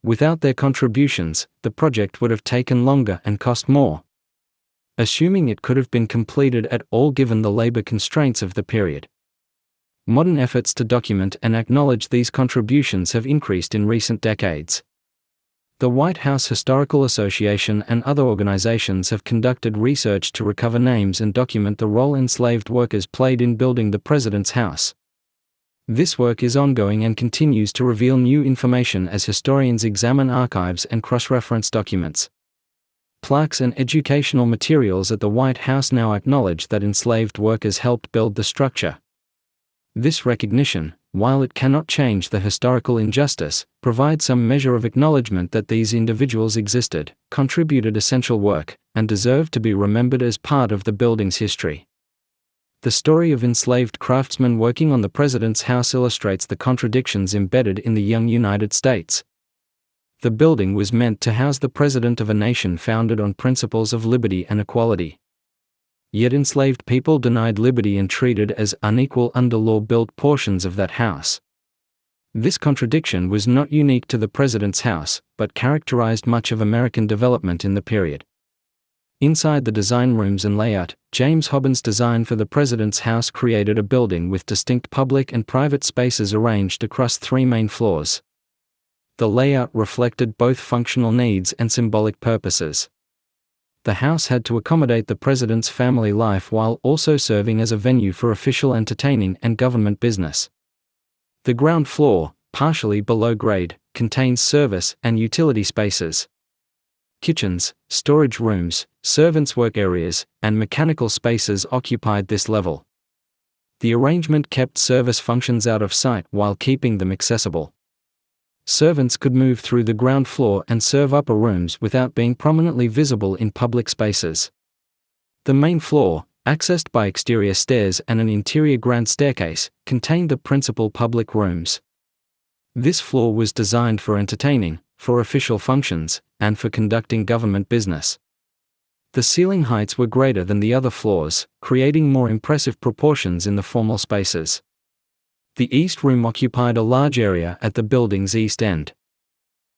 Without their contributions, the project would have taken longer and cost more. Assuming it could have been completed at all given the labor constraints of the period. Modern efforts to document and acknowledge these contributions have increased in recent decades. The White House Historical Association and other organizations have conducted research to recover names and document the role enslaved workers played in building the President's House. This work is ongoing and continues to reveal new information as historians examine archives and cross-reference documents. Plaques and educational materials at the White House now acknowledge that enslaved workers helped build the structure. This recognition, while it cannot change the historical injustice, provides some measure of acknowledgement that these individuals existed, contributed essential work, and deserve to be remembered as part of the building's history. The story of enslaved craftsmen working on the President's house illustrates the contradictions embedded in the young United States. The building was meant to house the President of a nation founded on principles of liberty and equality. Yet enslaved people denied liberty and treated as unequal under law built portions of that house. This contradiction was not unique to the President's house, but characterized much of American development in the period. Inside the design rooms and layout, James Hobben's design for the President's house created a building with distinct public and private spaces arranged across 3 main floors. The layout reflected both functional needs and symbolic purposes. The house had to accommodate the President's family life while also serving as a venue for official entertaining and government business. The ground floor, partially below grade, contains service and utility spaces. Kitchens, storage rooms, servants' work areas, and mechanical spaces occupied this level. The arrangement kept service functions out of sight while keeping them accessible. Servants could move through the ground floor and serve upper rooms without being prominently visible in public spaces. The main floor, accessed by exterior stairs and an interior grand staircase, contained the principal public rooms. This floor was designed for entertaining, for official functions, and for conducting government business. The ceiling heights were greater than the other floors, creating more impressive proportions in the formal spaces. The East Room occupied a large area at the building's east end.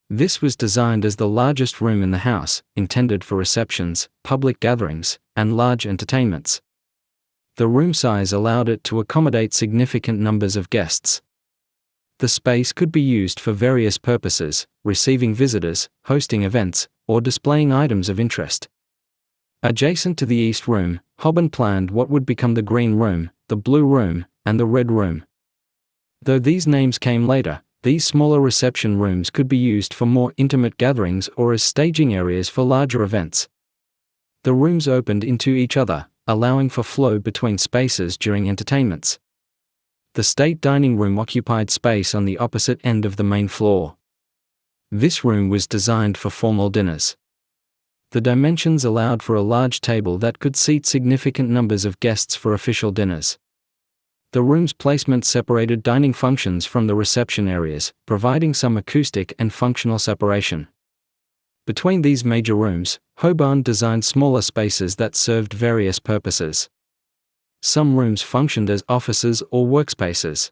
This was designed as the largest room in the house, intended for receptions, public gatherings, and large entertainments. The room size allowed it to accommodate significant numbers of guests. The space could be used for various purposes, receiving visitors, hosting events, or displaying items of interest. Adjacent to the East Room, Hobben planned what would become the Green Room, the Blue Room, and the Red Room. Though these names came later, these smaller reception rooms could be used for more intimate gatherings or as staging areas for larger events. The rooms opened into each other, allowing for flow between spaces during entertainments. The State Dining Room occupied space on the opposite end of the main floor. This room was designed for formal dinners. The dimensions allowed for a large table that could seat significant numbers of guests for official dinners. The room's placement separated dining functions from the reception areas, providing some acoustic and functional separation. Between these major rooms, Hobben designed smaller spaces that served various purposes. Some rooms functioned as offices or workspaces.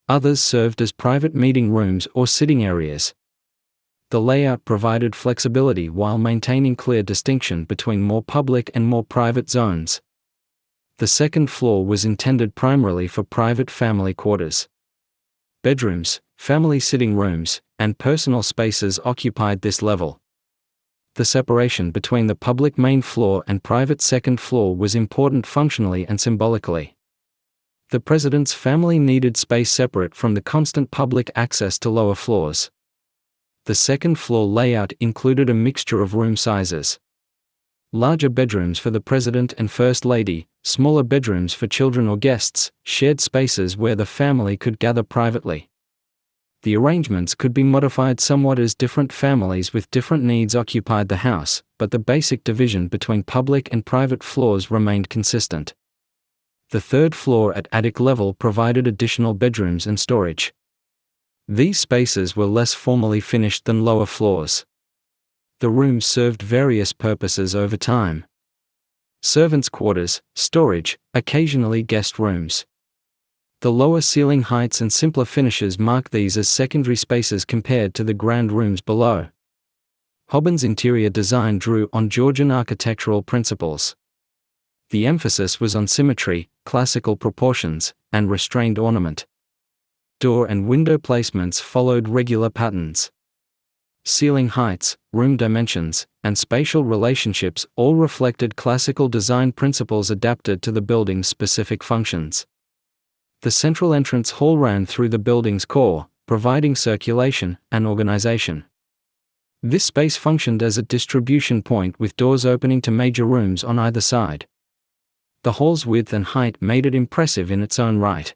Others served as private meeting rooms or sitting areas. The layout provided flexibility while maintaining clear distinction between more public and more private zones. The second floor was intended primarily for private family quarters. Bedrooms, family sitting rooms, and personal spaces occupied this level. The separation between the public main floor and private second floor was important functionally and symbolically. The President's family needed space separate from the constant public access to lower floors. The second floor layout included a mixture of room sizes. Larger bedrooms for the President and First Lady, smaller bedrooms for children or guests, shared spaces where the family could gather privately. The arrangements could be modified somewhat as different families with different needs occupied the house, but the basic division between public and private floors remained consistent. The third floor at attic level provided additional bedrooms and storage. These spaces were less formally finished than lower floors. The rooms served various purposes over time. Servants' quarters, storage, occasionally guest rooms. The lower ceiling heights and simpler finishes mark these as secondary spaces compared to the grand rooms below. Hobben's interior design drew on Georgian architectural principles. The emphasis was on symmetry, classical proportions, and restrained ornament. Door and window placements followed regular patterns. Ceiling heights, room dimensions, and spatial relationships all reflected classical design principles adapted to the building's specific functions. The central entrance hall ran through the building's core, providing circulation and organization. This space functioned as a distribution point with doors opening to major rooms on either side. The hall's width and height made it impressive in its own right.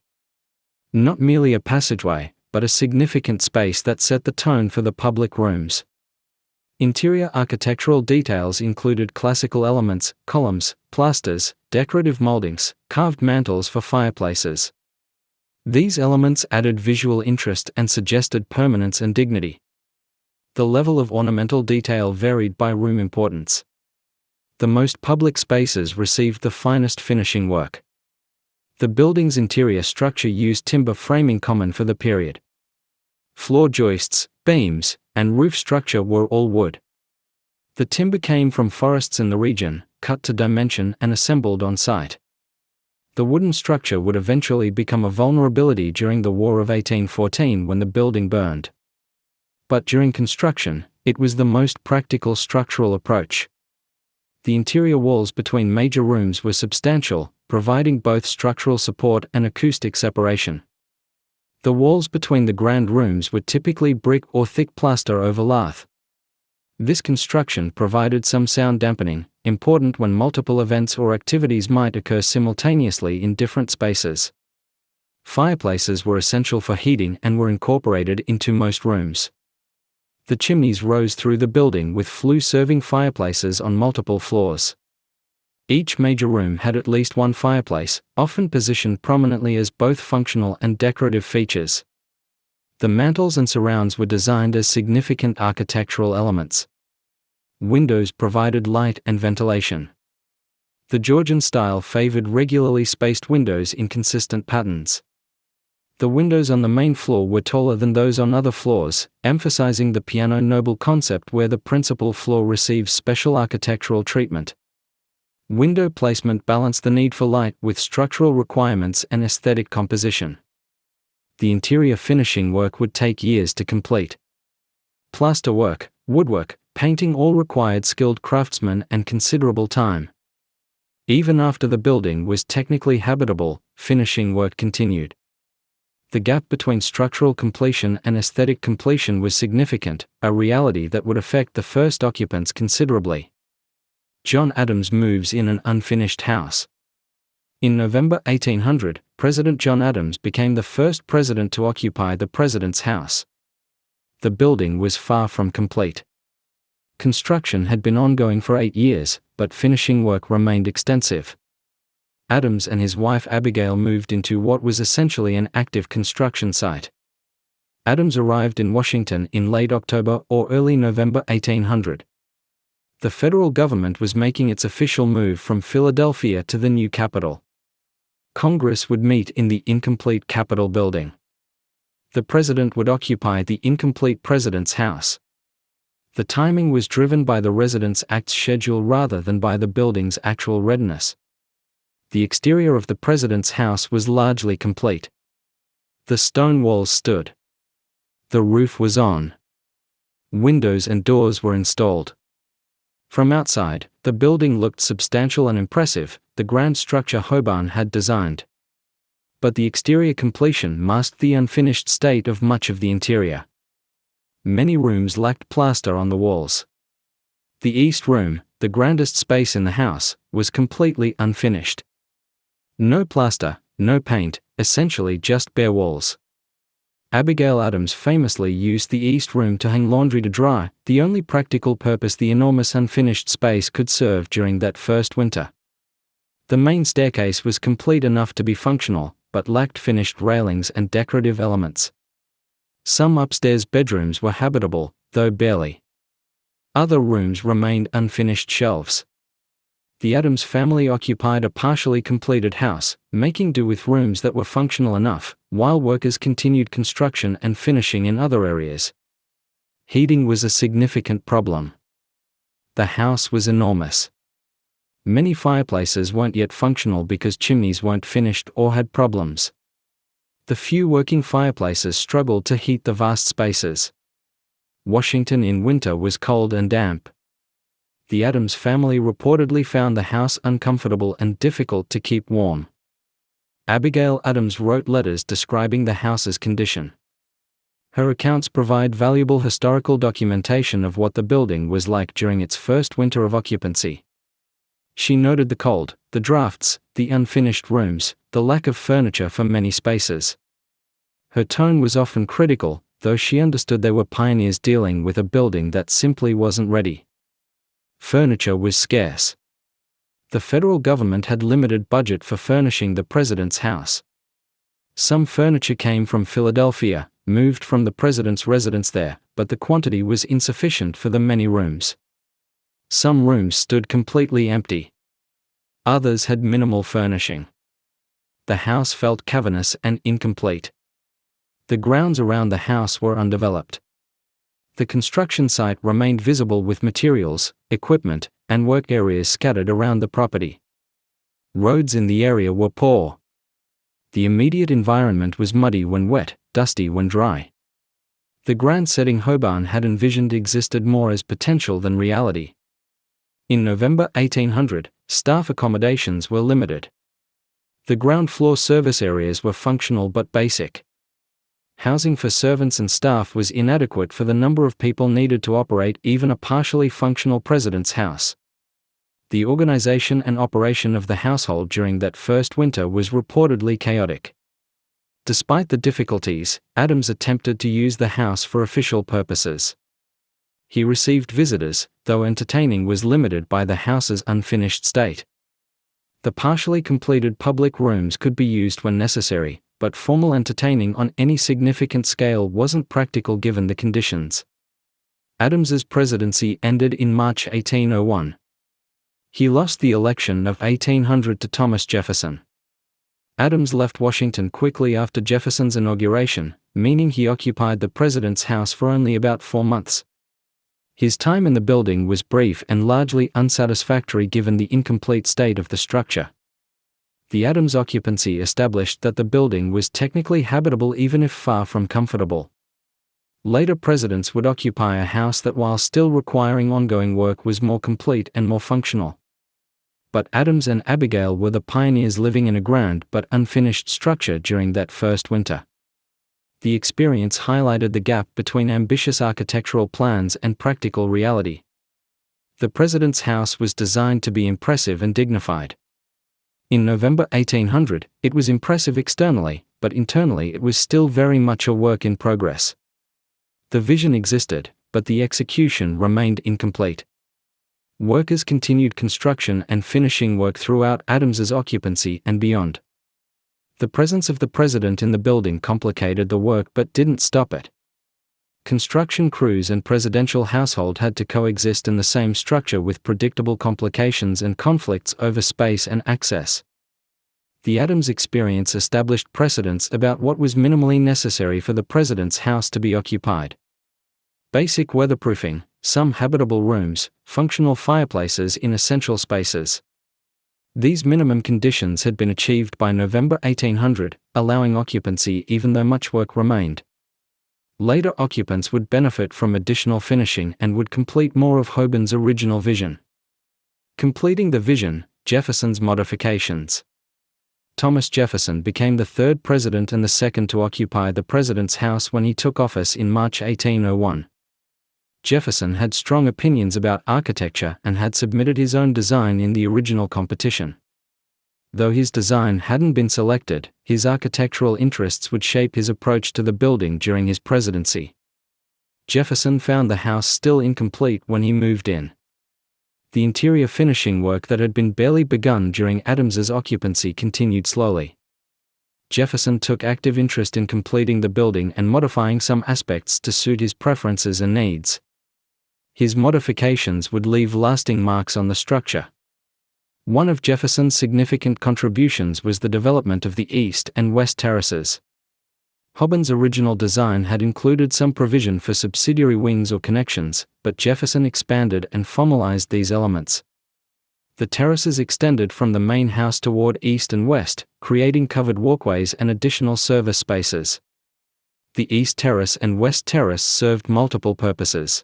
Not merely a passageway, but a significant space that set the tone for the public rooms. Interior architectural details included classical elements, columns, pilasters, decorative moldings, carved mantels for fireplaces. These elements added visual interest and suggested permanence and dignity. The level of ornamental detail varied by room importance. The most public spaces received the finest finishing work. The building's interior structure used timber framing common for the period. Floor joists, beams, and roof structure were all wood. The timber came from forests in the region, cut to dimension and assembled on site. The wooden structure would eventually become a vulnerability during the War of 1814 when the building burned. But during construction, it was the most practical structural approach. The interior walls between major rooms were substantial, providing both structural support and acoustic separation. The walls between the grand rooms were typically brick or thick plaster over lath. This construction provided some sound dampening, important when multiple events or activities might occur simultaneously in different spaces. Fireplaces were essential for heating and were incorporated into most rooms. The chimneys rose through the building with flue-serving fireplaces on multiple floors. Each major room had at least one fireplace, often positioned prominently as both functional and decorative features. The mantels and surrounds were designed as significant architectural elements. Windows provided light and ventilation. The Georgian style favored regularly spaced windows in consistent patterns. The windows on the main floor were taller than those on other floors, emphasizing the piano noble concept where the principal floor receives special architectural treatment. Window placement balanced the need for light with structural requirements and aesthetic composition. The interior finishing work would take years to complete. Plaster work, woodwork, painting all required skilled craftsmen and considerable time. Even after the building was technically habitable, finishing work continued. The gap between structural completion and aesthetic completion was significant, a reality that would affect the first occupants considerably. John Adams moves in an unfinished house. In November 1800, President John Adams became the first president to occupy the president's house. The building was far from complete. Construction had been ongoing for 8 years, but finishing work remained extensive. Adams and his wife Abigail moved into what was essentially an active construction site. Adams arrived in Washington in late October or early November 1800. The federal government was making its official move from Philadelphia to the new capital. Congress would meet in the incomplete Capitol building. The president would occupy the incomplete president's house. The timing was driven by the Residence Act's schedule rather than by the building's actual readiness. The exterior of the president's house was largely complete. The stone walls stood. The roof was on. Windows and doors were installed. From outside, the building looked substantial and impressive, the grand structure Holbein had designed. But the exterior completion masked the unfinished state of much of the interior. Many rooms lacked plaster on the walls. The East Room, the grandest space in the house, was completely unfinished. No plaster, no paint, essentially just bare walls. Abigail Adams famously used the East Room to hang laundry to dry, the only practical purpose the enormous unfinished space could serve during that first winter. The main staircase was complete enough to be functional, but lacked finished railings and decorative elements. Some upstairs bedrooms were habitable, though barely. Other rooms remained unfinished shelves. The Adams family occupied a partially completed house, making do with rooms that were functional enough, while workers continued construction and finishing in other areas. Heating was a significant problem. The house was enormous. Many fireplaces weren't yet functional because chimneys weren't finished or had problems. The few working fireplaces struggled to heat the vast spaces. Washington in winter was cold and damp. The Adams family reportedly found the house uncomfortable and difficult to keep warm. Abigail Adams wrote letters describing the house's condition. Her accounts provide valuable historical documentation of what the building was like during its first winter of occupancy. She noted the cold, the drafts, the unfinished rooms, the lack of furniture for many spaces. Her tone was often critical, though she understood they were pioneers dealing with a building that simply wasn't ready. Furniture was scarce. The federal government had limited budget for furnishing the president's house. Some furniture came from Philadelphia, moved from the president's residence there, but the quantity was insufficient for the many rooms. Some rooms stood completely empty. Others had minimal furnishing. The house felt cavernous and incomplete. The grounds around the house were undeveloped. The construction site remained visible with materials, equipment, and work areas scattered around the property. Roads in the area were poor. The immediate environment was muddy when wet, dusty when dry. The grand setting Hoban had envisioned existed more as potential than reality. In November 1800, staff accommodations were limited. The ground floor service areas were functional but basic. Housing for servants and staff was inadequate for the number of people needed to operate even a partially functional president's house. The organization and operation of the household during that first winter was reportedly chaotic. Despite the difficulties, Adams attempted to use the house for official purposes. He received visitors, though entertaining was limited by the house's unfinished state. The partially completed public rooms could be used when necessary, but formal entertaining on any significant scale wasn't practical given the conditions. Adams's presidency ended in March 1801. He lost the election of 1800 to Thomas Jefferson. Adams left Washington quickly after Jefferson's inauguration, meaning he occupied the president's house for only about 4 months. His time in the building was brief and largely unsatisfactory given the incomplete state of the structure. The Adams occupancy established that the building was technically habitable even if far from comfortable. Later presidents would occupy a house that, while still requiring ongoing work, was more complete and more functional. But Adams and Abigail were the pioneers living in a grand but unfinished structure during that first winter. The experience highlighted the gap between ambitious architectural plans and practical reality. The president's house was designed to be impressive and dignified. In November 1800, it was impressive externally, but internally it was still very much a work in progress. The vision existed, but the execution remained incomplete. Workers continued construction and finishing work throughout Adams's occupancy and beyond. The presence of the president in the building complicated the work but didn't stop it. Construction crews and presidential household had to coexist in the same structure with predictable complications and conflicts over space and access. The Adams experience established precedents about what was minimally necessary for the president's house to be occupied. Basic weatherproofing, some habitable rooms, functional fireplaces in essential spaces. These minimum conditions had been achieved by November 1800, allowing occupancy even though much work remained. Later occupants would benefit from additional finishing and would complete more of Hoban's original vision. Completing the vision, Jefferson's modifications. Thomas Jefferson became the third president and the second to occupy the president's house when he took office in March 1801. Jefferson had strong opinions about architecture and had submitted his own design in the original competition. Though his design hadn't been selected, his architectural interests would shape his approach to the building during his presidency. Jefferson found the house still incomplete when he moved in. The interior finishing work that had been barely begun during Adams's occupancy continued slowly. Jefferson took active interest in completing the building and modifying some aspects to suit his preferences and needs. His modifications would leave lasting marks on the structure. One of Jefferson's significant contributions was the development of the east and west terraces. Hoban's original design had included some provision for subsidiary wings or connections, but Jefferson expanded and formalized these elements. The terraces extended from the main house toward east and west, creating covered walkways and additional service spaces. The east terrace and west terrace served multiple purposes.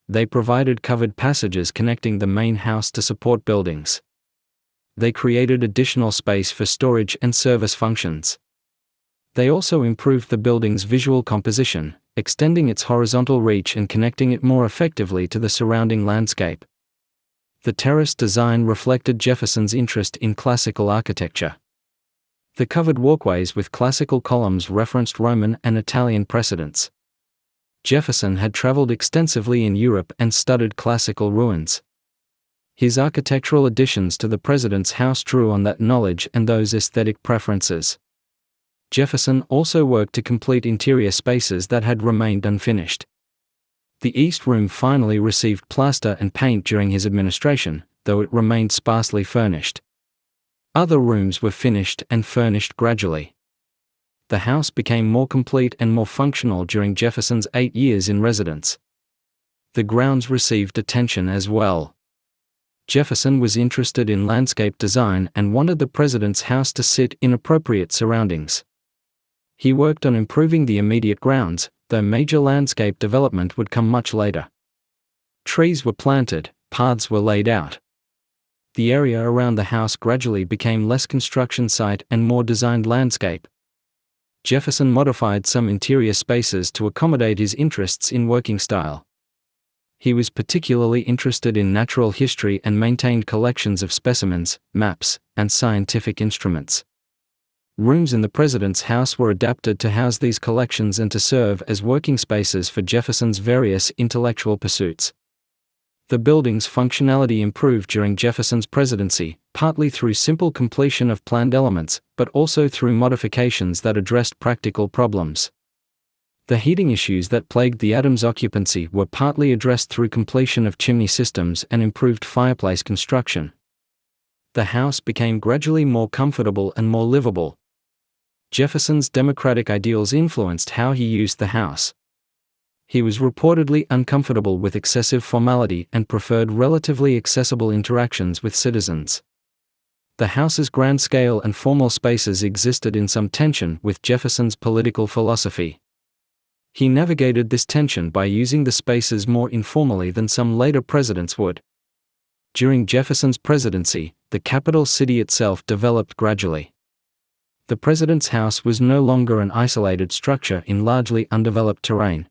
They provided covered passages connecting the main house to support buildings. they created additional space for storage and service functions. They also improved the building's visual composition, extending its horizontal reach and connecting it more effectively to the surrounding landscape. The terrace design reflected Jefferson's interest in classical architecture. The covered walkways with classical columns referenced Roman and Italian precedents. Jefferson had traveled extensively in Europe and studied classical ruins. His architectural additions to the president's house drew on that knowledge and those aesthetic preferences. Jefferson also worked to complete interior spaces that had remained unfinished. The East Room finally received plaster and paint during his administration, though it remained sparsely furnished. Other rooms were finished and furnished gradually. The house became more complete and more functional during Jefferson's 8 years in residence. The grounds received attention as well. Jefferson was interested in landscape design and wanted the president's house to sit in appropriate surroundings. He worked on improving the immediate grounds, though major landscape development would come much later. Trees were planted, paths were laid out. The area around the house gradually became less construction site and more designed landscape. Jefferson modified some interior spaces to accommodate his interests in working style. He was particularly interested in natural history and maintained collections of specimens, maps, and scientific instruments. Rooms in the president's house were adapted to house these collections and to serve as working spaces for Jefferson's various intellectual pursuits. The building's functionality improved during Jefferson's presidency, partly through simple completion of planned elements, but also through modifications that addressed practical problems. The heating issues that plagued the Adams occupancy were partly addressed through completion of chimney systems and improved fireplace construction. The house became gradually more comfortable and more livable. Jefferson's democratic ideals influenced how he used the house. He was reportedly uncomfortable with excessive formality and preferred relatively accessible interactions with citizens. The house's grand scale and formal spaces existed in some tension with Jefferson's political philosophy. He navigated this tension by using the spaces more informally than some later presidents would. During Jefferson's presidency, the capital city itself developed gradually. The president's house was no longer an isolated structure in largely undeveloped terrain.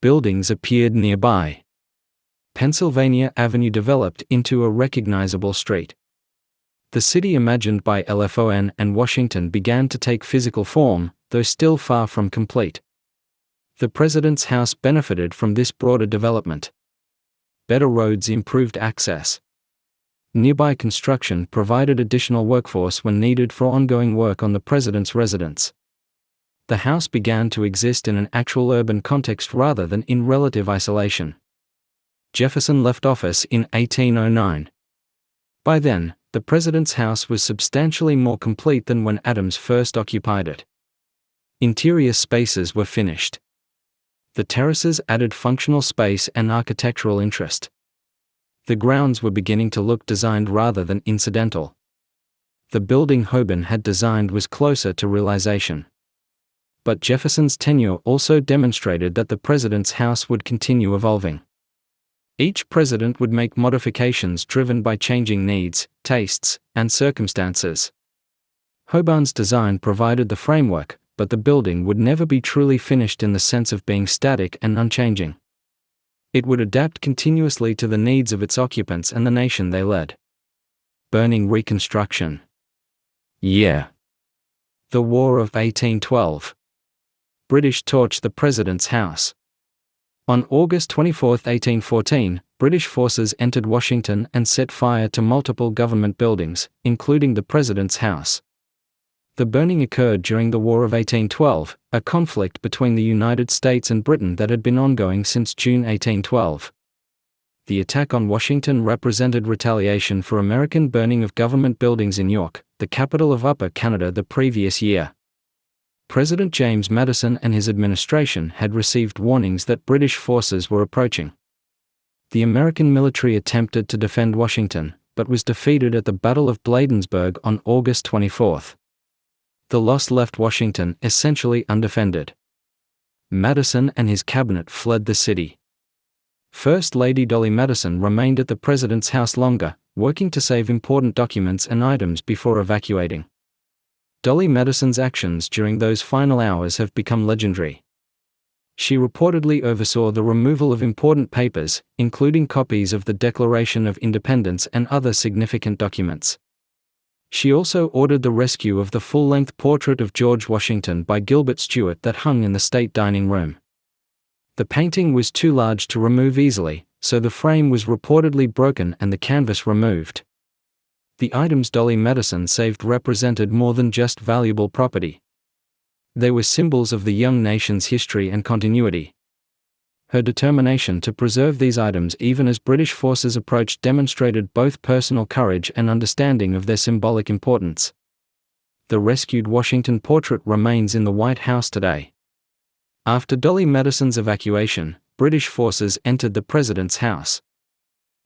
Buildings appeared nearby. Pennsylvania Avenue developed into a recognizable street. The city imagined by LFON and Washington began to take physical form, though still far from complete. The president's house benefited from this broader development. Better roads improved access. Nearby construction provided additional workforce when needed for ongoing work on the president's residence. The house began to exist in an actual urban context rather than in relative isolation. Jefferson left office in 1809. By then, the president's house was substantially more complete than when Adams first occupied it. Interior spaces were finished. The terraces added functional space and architectural interest. The grounds were beginning to look designed rather than incidental. The building Hoban had designed was closer to realization. But Jefferson's tenure also demonstrated that the president's house would continue evolving. Each president would make modifications driven by changing needs, tastes, and circumstances. Hoban's design provided the framework, but the building would never be truly finished in the sense of being static and unchanging. It would adapt continuously to the needs of its occupants and the nation they led. Burning Reconstruction. Year. The War of 1812. British torched the president's house. On August 24, 1814, British forces entered Washington and set fire to multiple government buildings, including the president's house. The burning occurred during the War of 1812, a conflict between the United States and Britain that had been ongoing since June 1812. The attack on Washington represented retaliation for American burning of government buildings in York, the capital of Upper Canada, the previous year. President James Madison and his administration had received warnings that British forces were approaching. The American military attempted to defend Washington, but was defeated at the Battle of Bladensburg on August 24. The loss left Washington essentially undefended. Madison and his cabinet fled the city. First Lady Dolly Madison remained at the president's house longer, working to save important documents and items before evacuating. Dolly Madison's actions during those final hours have become legendary. She reportedly oversaw the removal of important papers, including copies of the Declaration of Independence and other significant documents. She also ordered the rescue of the full-length portrait of George Washington by Gilbert Stuart that hung in the state dining room. The painting was too large to remove easily, so the frame was reportedly broken and the canvas removed. The items Dolly Madison saved represented more than just valuable property. They were symbols of the young nation's history and continuity. Her determination to preserve these items even as British forces approached demonstrated both personal courage and understanding of their symbolic importance. The rescued Washington portrait remains in the White House today. After Dolly Madison's evacuation, British forces entered the president's house.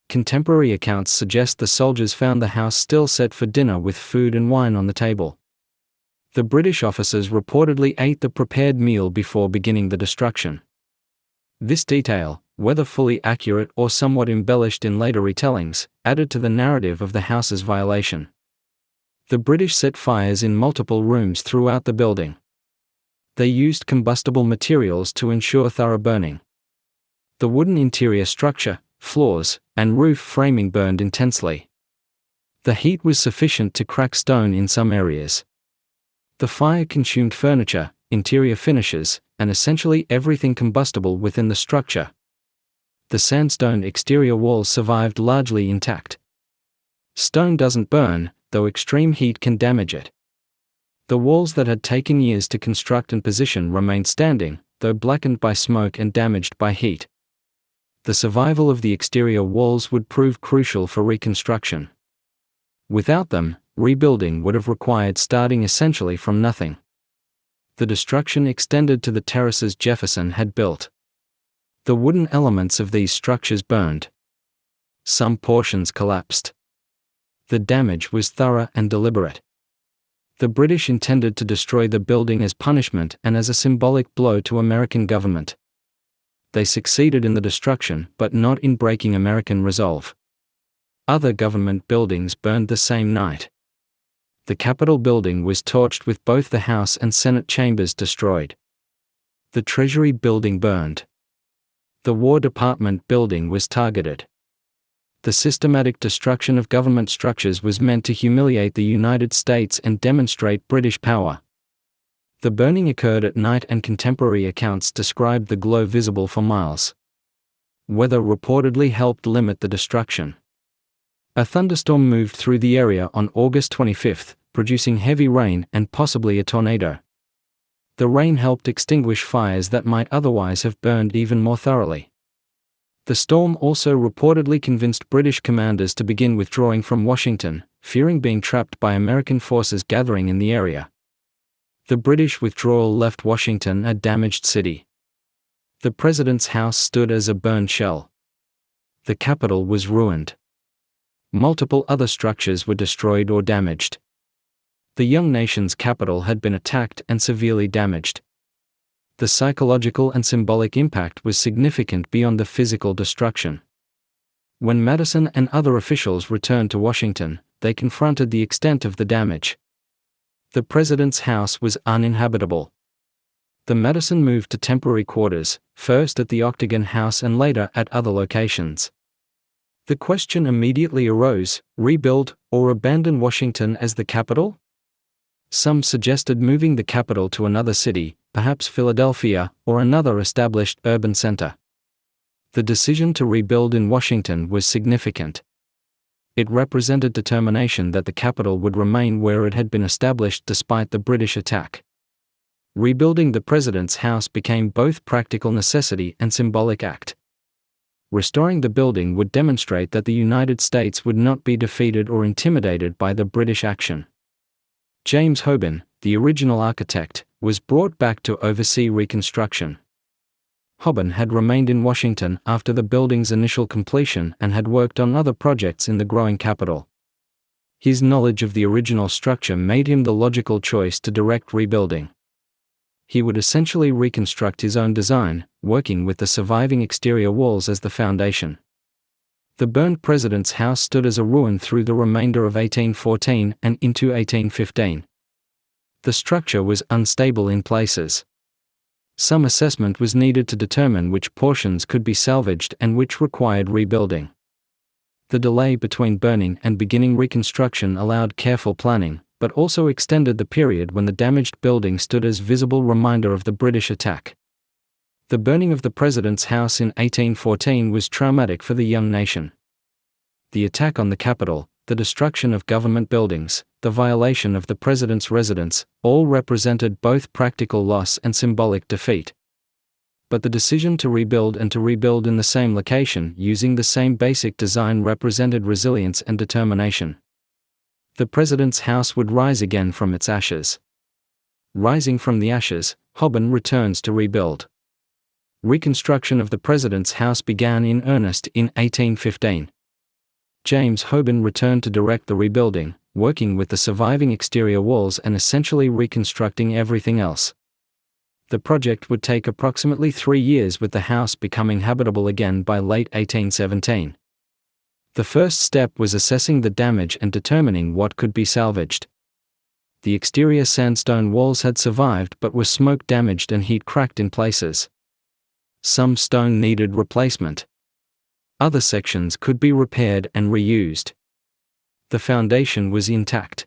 Contemporary accounts suggest the soldiers found the house still set for dinner with food and wine on the table. The British officers reportedly ate the prepared meal before beginning the destruction. This detail, whether fully accurate or somewhat embellished in later retellings, added to the narrative of the house's violation. The British set fires in multiple rooms throughout the building. They used combustible materials to ensure thorough burning. The wooden interior structure, floors, and roof framing burned intensely. The heat was sufficient to crack stone in some areas. The fire consumed furniture, interior finishes, and essentially everything combustible within the structure. The sandstone exterior walls survived largely intact. Stone doesn't burn, though extreme heat can damage it. The walls that had taken years to construct and position remained standing, though blackened by smoke and damaged by heat. The survival of the exterior walls would prove crucial for reconstruction. Without them, rebuilding would have required starting essentially from nothing. The destruction extended to the terraces Jefferson had built. The wooden elements of these structures burned. Some portions collapsed. The damage was thorough and deliberate. The British intended to destroy the building as punishment and as a symbolic blow to American government. They succeeded in the destruction but not in breaking American resolve. Other government buildings burned the same night. The Capitol building was torched with both the House and Senate chambers destroyed. The Treasury building burned. The War Department building was targeted. The systematic destruction of government structures was meant to humiliate the United States and demonstrate British power. The burning occurred at night and contemporary accounts describe the glow visible for miles. Weather reportedly helped limit the destruction. A thunderstorm moved through the area on August 25, producing heavy rain and possibly a tornado. The rain helped extinguish fires that might otherwise have burned even more thoroughly. The storm also reportedly convinced British commanders to begin withdrawing from Washington, fearing being trapped by American forces gathering in the area. The British withdrawal left Washington a damaged city. The president's house stood as a burned shell. The Capitol was ruined. Multiple other structures were destroyed or damaged. The young nation's capital had been attacked and severely damaged. The psychological and symbolic impact was significant beyond the physical destruction. When Madison and other officials returned to Washington, they confronted the extent of the damage. The president's house was uninhabitable. The Madison moved to temporary quarters, first at the Octagon House and later at other locations. The question immediately arose: rebuild or abandon Washington as the capital? Some suggested moving the capital to another city, perhaps Philadelphia, or another established urban center. The decision to rebuild in Washington was significant. It represented determination that the capital would remain where it had been established despite the British attack. Rebuilding the president's house became both practical necessity and symbolic act. Restoring the building would demonstrate that the United States would not be defeated or intimidated by the British action. James Hoban, the original architect, was brought back to oversee reconstruction. Hoban had remained in Washington after the building's initial completion and had worked on other projects in the growing capital. His knowledge of the original structure made him the logical choice to direct rebuilding. He would essentially reconstruct his own design, working with the surviving exterior walls as the foundation. The burned president's house stood as a ruin through the remainder of 1814 and into 1815. The structure was unstable in places. Some assessment was needed to determine which portions could be salvaged and which required rebuilding. The delay between burning and beginning reconstruction allowed careful planning, but also extended the period when the damaged building stood as visible reminder of the British attack. The burning of the president's house in 1814 was traumatic for the young nation. The attack on the Capitol, the destruction of government buildings, the violation of the president's residence, all represented both practical loss and symbolic defeat. But the decision to rebuild and to rebuild in the same location using the same basic design represented resilience and determination. The president's house would rise again from its ashes. Rising from the ashes, Hobben returns to rebuild. Reconstruction of the president's house began in earnest in 1815. James Hobben returned to direct the rebuilding, working with the surviving exterior walls and essentially reconstructing everything else. The project would take approximately 3 years, with the house becoming habitable again by late 1817. The first step was assessing the damage and determining what could be salvaged. The exterior sandstone walls had survived but were smoke damaged and heat cracked in places. Some stone needed replacement. Other sections could be repaired and reused. The foundation was intact.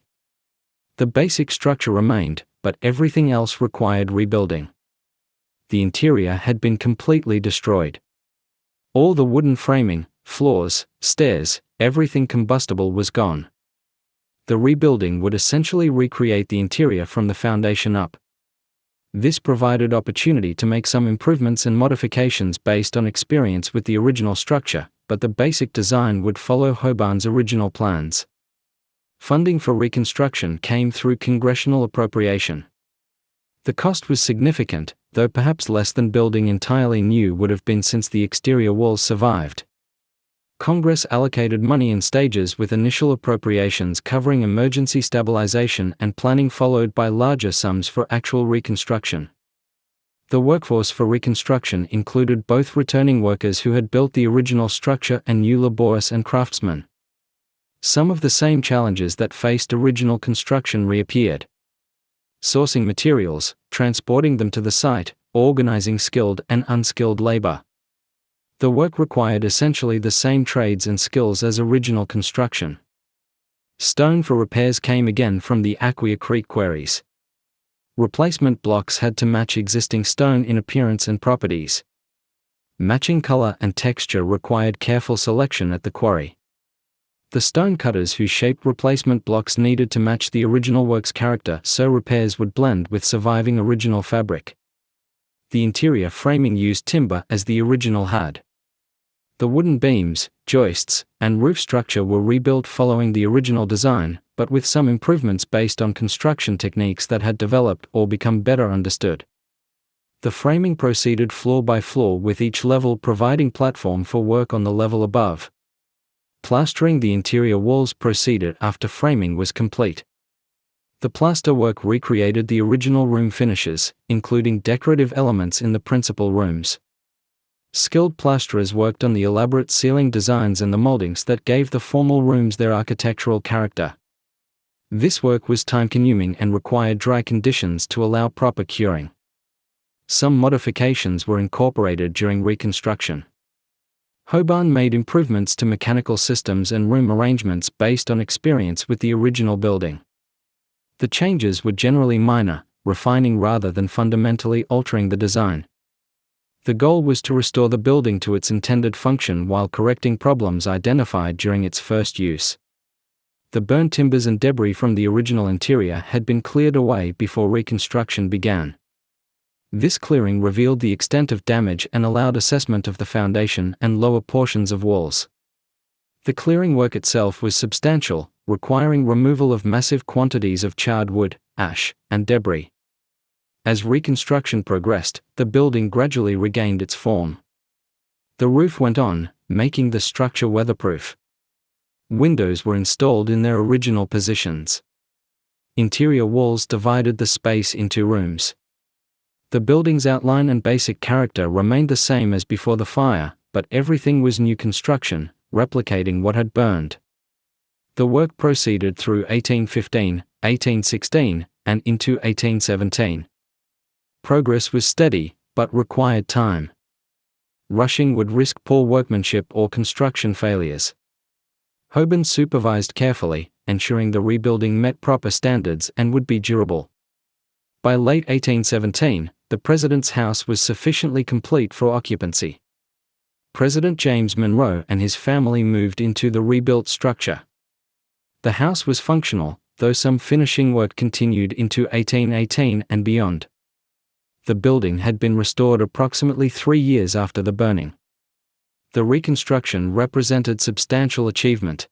The basic structure remained, but everything else required rebuilding. The interior had been completely destroyed. All the wooden framing, floors, stairs, everything combustible was gone. The rebuilding would essentially recreate the interior from the foundation up. This provided opportunity to make some improvements and modifications based on experience with the original structure, but the basic design would follow Hobben's original plans. Funding for reconstruction came through congressional appropriation. The cost was significant, though perhaps less than building entirely new would have been since the exterior walls survived. Congress allocated money in stages, with initial appropriations covering emergency stabilization and planning followed by larger sums for actual reconstruction. The workforce for reconstruction included both returning workers who had built the original structure and new laborious and craftsmen. Some of the same challenges that faced original construction reappeared. Sourcing materials, transporting them to the site, organizing skilled and unskilled labor. The work required essentially the same trades and skills as original construction. Stone for repairs came again from the Aquia Creek quarries. Replacement blocks had to match existing stone in appearance and properties. Matching color and texture required careful selection at the quarry. The stone cutters who shaped replacement blocks needed to match the original work's character so repairs would blend with surviving original fabric. The interior framing used timber as the original had. The wooden beams, joists, and roof structure were rebuilt following the original design, but with some improvements based on construction techniques that had developed or become better understood. The framing proceeded floor by floor, with each level providing platform for work on the level above. Plastering the interior walls proceeded after framing was complete. The plaster work recreated the original room finishes, including decorative elements in the principal rooms. Skilled plasterers worked on the elaborate ceiling designs and the moldings that gave the formal rooms their architectural character. This work was time-consuming and required dry conditions to allow proper curing. Some modifications were incorporated during reconstruction. Hobben made improvements to mechanical systems and room arrangements based on experience with the original building. The changes were generally minor, refining rather than fundamentally altering the design. The goal was to restore the building to its intended function while correcting problems identified during its first use. The burned timbers and debris from the original interior had been cleared away before reconstruction began. This clearing revealed the extent of damage and allowed assessment of the foundation and lower portions of walls. The clearing work itself was substantial, requiring removal of massive quantities of charred wood, ash, and debris. As reconstruction progressed, the building gradually regained its form. The roof went on, making the structure weatherproof. Windows were installed in their original positions. Interior walls divided the space into rooms. The building's outline and basic character remained the same as before the fire, but everything was new construction, replicating what had burned. The work proceeded through 1815, 1816, and into 1817. Progress was steady, but required time. Rushing would risk poor workmanship or construction failures. Hoban supervised carefully, ensuring the rebuilding met proper standards and would be durable. By late 1817, the President's house was sufficiently complete for occupancy. President James Monroe and his family moved into the rebuilt structure. The house was functional, though some finishing work continued into 1818 and beyond. The building had been restored approximately 3 years after the burning. The reconstruction represented substantial achievement.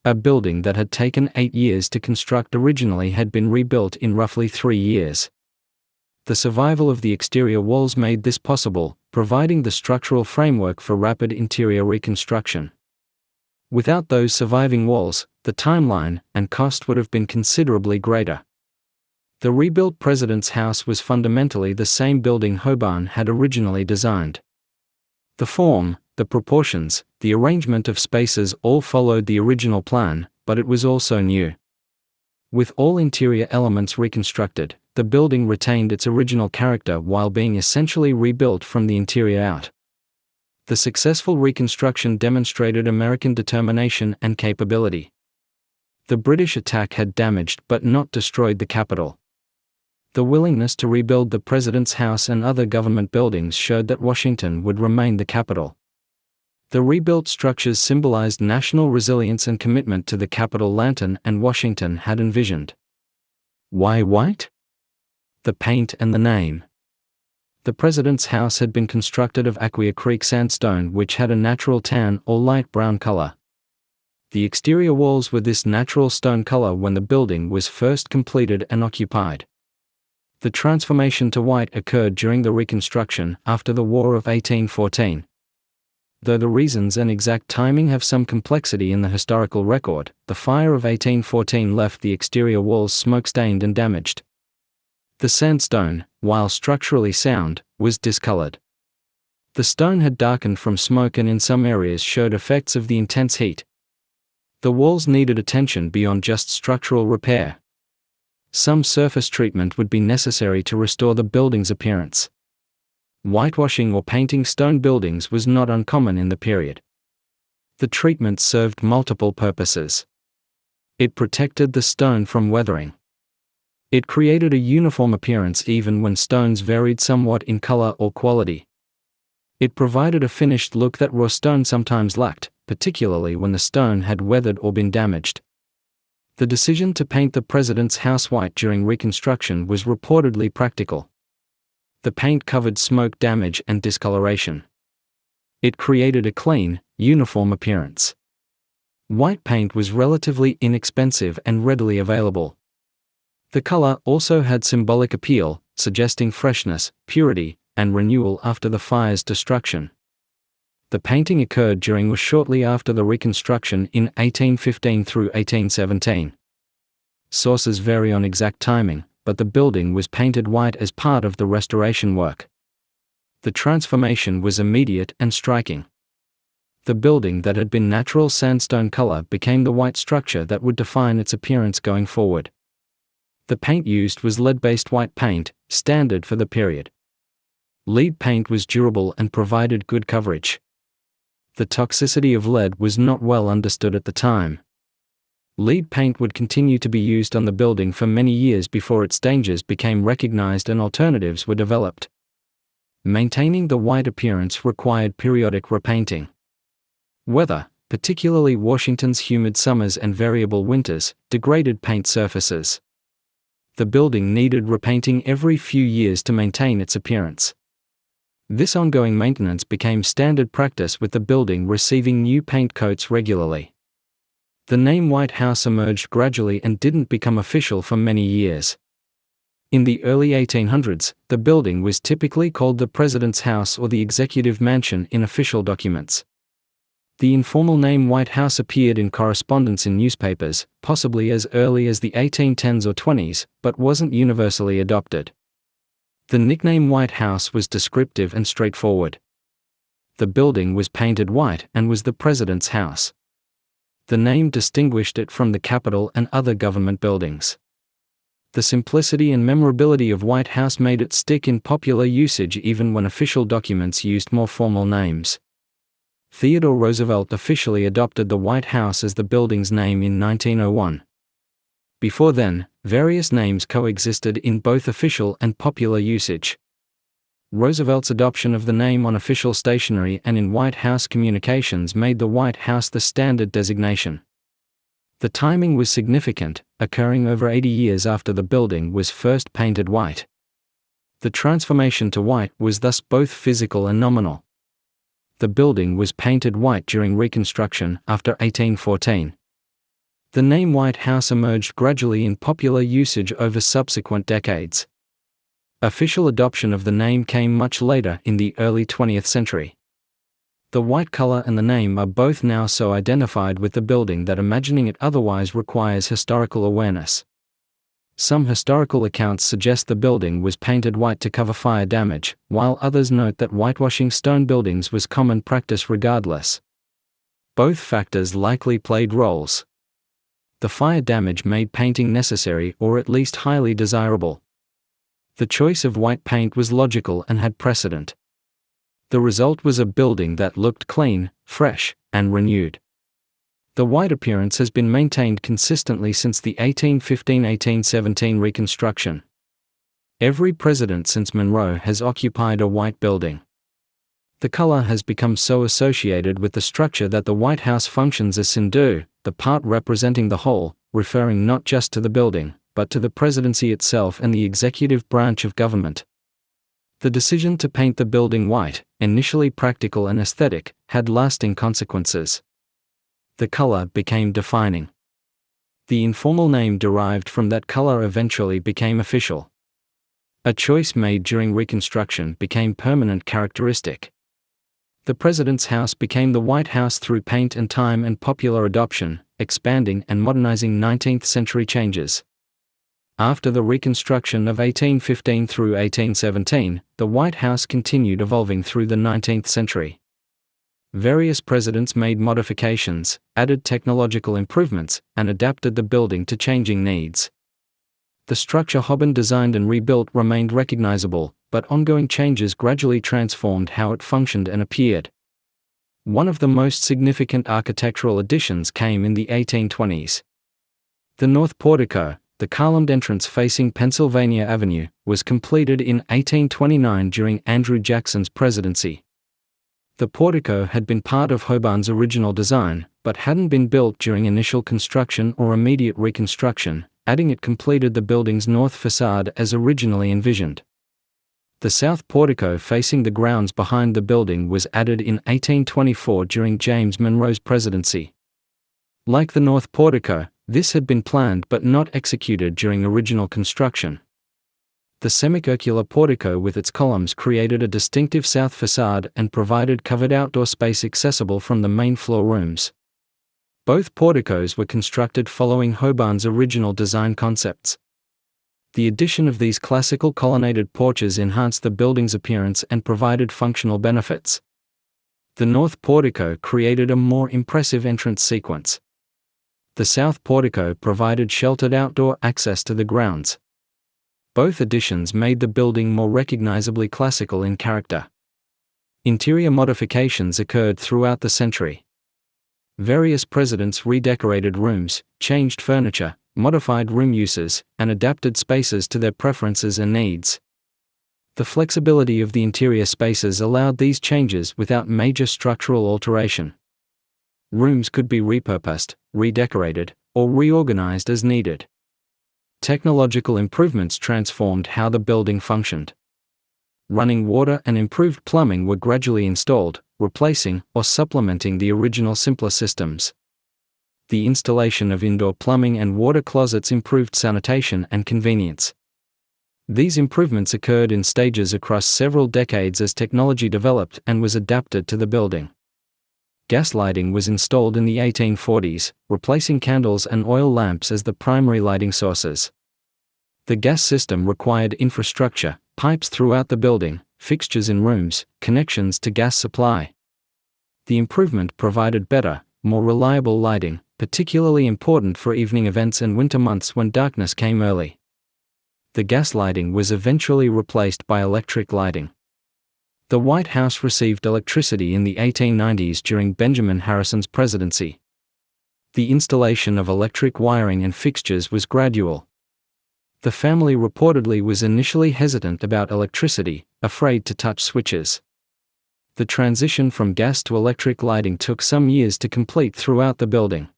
A building that had taken 8 years to construct originally had been rebuilt in roughly 3 years. The survival of the exterior walls made this possible, providing the structural framework for rapid interior reconstruction. Without those surviving walls, the timeline and cost would have been considerably greater. The rebuilt President's house was fundamentally the same building Hoban had originally designed. The form, the proportions, the arrangement of spaces all followed the original plan, but it was also new. With all interior elements reconstructed, the building retained its original character while being essentially rebuilt from the interior out. The successful reconstruction demonstrated American determination and capability. The British attack had damaged but not destroyed the Capitol. The willingness to rebuild the President's house and other government buildings showed that Washington would remain the capital. The rebuilt structures symbolized national resilience and commitment to the Capitol lantern and Washington had envisioned. Why white? The paint and the name. The President's house had been constructed of Aquia Creek sandstone, which had a natural tan or light brown color. The exterior walls were this natural stone color when the building was first completed and occupied. The transformation to white occurred during the Reconstruction after the War of 1814. Though the reasons and exact timing have some complexity in the historical record, the fire of 1814 left the exterior walls smoke-stained and damaged. The sandstone, while structurally sound, was discolored. The stone had darkened from smoke and in some areas showed effects of the intense heat. The walls needed attention beyond just structural repair. Some surface treatment would be necessary to restore the building's appearance. Whitewashing or painting stone buildings was not uncommon in the period. The treatment served multiple purposes. It protected the stone from weathering. It created a uniform appearance even when stones varied somewhat in color or quality. It provided a finished look that raw stone sometimes lacked, particularly when the stone had weathered or been damaged. The decision to paint the President's house white during Reconstruction was reportedly practical. The paint covered smoke damage and discoloration. It created a clean, uniform appearance. White paint was relatively inexpensive and readily available. The color also had symbolic appeal, suggesting freshness, purity, and renewal after the fire's destruction. The painting occurred during or shortly after the Reconstruction in 1815 through 1817. Sources vary on exact timing, but the building was painted white as part of the restoration work. The transformation was immediate and striking. The building that had been natural sandstone color became the white structure that would define its appearance going forward. The paint used was lead-based white paint, standard for the period. Lead paint was durable and provided good coverage. The toxicity of lead was not well understood at the time. Lead paint would continue to be used on the building for many years before its dangers became recognized and alternatives were developed. Maintaining the white appearance required periodic repainting. Weather, particularly Washington's humid summers and variable winters, degraded paint surfaces. The building needed repainting every few years to maintain its appearance. This ongoing maintenance became standard practice, with the building receiving new paint coats regularly. The name White House emerged gradually and didn't become official for many years. In the early 1800s, the building was typically called the President's House or the Executive Mansion in official documents. The informal name White House appeared in correspondence in newspapers, possibly as early as the 1810s or 20s, but wasn't universally adopted. The nickname White House was descriptive and straightforward. The building was painted white and was the president's house. The name distinguished it from the Capitol and other government buildings. The simplicity and memorability of White House made it stick in popular usage even when official documents used more formal names. Theodore Roosevelt officially adopted the White House as the building's name in 1901. Before then, various names coexisted in both official and popular usage. Roosevelt's adoption of the name on official stationery and in White House communications made the White House the standard designation. The timing was significant, occurring over 80 years after the building was first painted white. The transformation to white was thus both physical and nominal. The building was painted white during Reconstruction after 1814. The name White House emerged gradually in popular usage over subsequent decades. Official adoption of the name came much later in the early 20th century. The white color and the name are both now so identified with the building that imagining it otherwise requires historical awareness. Some historical accounts suggest the building was painted white to cover fire damage, while others note that whitewashing stone buildings was common practice regardless. Both factors likely played roles. The fire damage made painting necessary or at least highly desirable. The choice of white paint was logical and had precedent. The result was a building that looked clean, fresh, and renewed. The white appearance has been maintained consistently since the 1815-1817 Reconstruction. Every president since Monroe has occupied a white building. The color has become so associated with the structure that the White House functions as Sindu, the part representing the whole, referring not just to the building, but to the presidency itself and the executive branch of government. The decision to paint the building white, initially practical and aesthetic, had lasting consequences. The color became defining. The informal name derived from that color eventually became official. A choice made during Reconstruction became permanent characteristic. The president's house became the White House through paint and time and popular adoption, expanding and modernizing 19th century changes. After the Reconstruction of 1815 through 1817, the White House continued evolving through the 19th century. Various presidents made modifications, added technological improvements, and adapted the building to changing needs. The structure Hobben designed and rebuilt remained recognizable, but ongoing changes gradually transformed how it functioned and appeared. One of the most significant architectural additions came in the 1820s. The north portico, the columned entrance facing Pennsylvania Avenue, was completed in 1829 during Andrew Jackson's presidency. The portico had been part of Hobben's original design, but hadn't been built during initial construction or immediate reconstruction, adding it completed the building's north facade as originally envisioned. The south portico facing the grounds behind the building was added in 1824 during James Monroe's presidency. Like the north portico, this had been planned but not executed during original construction. The semicircular portico with its columns created a distinctive south facade and provided covered outdoor space accessible from the main floor rooms. Both porticos were constructed following Hobben's original design concepts. The addition of these classical colonnaded porches enhanced the building's appearance and provided functional benefits. The north portico created a more impressive entrance sequence. The south portico provided sheltered outdoor access to the grounds. Both additions made the building more recognizably classical in character. Interior modifications occurred throughout the century. Various presidents redecorated rooms, changed furniture, modified room uses, and adapted spaces to their preferences and needs. The flexibility of the interior spaces allowed these changes without major structural alteration. Rooms could be repurposed, redecorated, or reorganized as needed. Technological improvements transformed how the building functioned. Running water and improved plumbing were gradually installed, replacing or supplementing the original simpler systems. The installation of indoor plumbing and water closets improved sanitation and convenience. These improvements occurred in stages across several decades as technology developed and was adapted to the building. Gas lighting was installed in the 1840s, replacing candles and oil lamps as the primary lighting sources. The gas system required infrastructure, pipes throughout the building, fixtures in rooms, connections to gas supply. The improvement provided better, more reliable lighting, particularly important for evening events and winter months when darkness came early. The gas lighting was eventually replaced by electric lighting. The White House received electricity in the 1890s during Benjamin Harrison's presidency. The installation of electric wiring and fixtures was gradual. The family reportedly was initially hesitant about electricity, afraid to touch switches. The transition from gas to electric lighting took some years to complete throughout the building.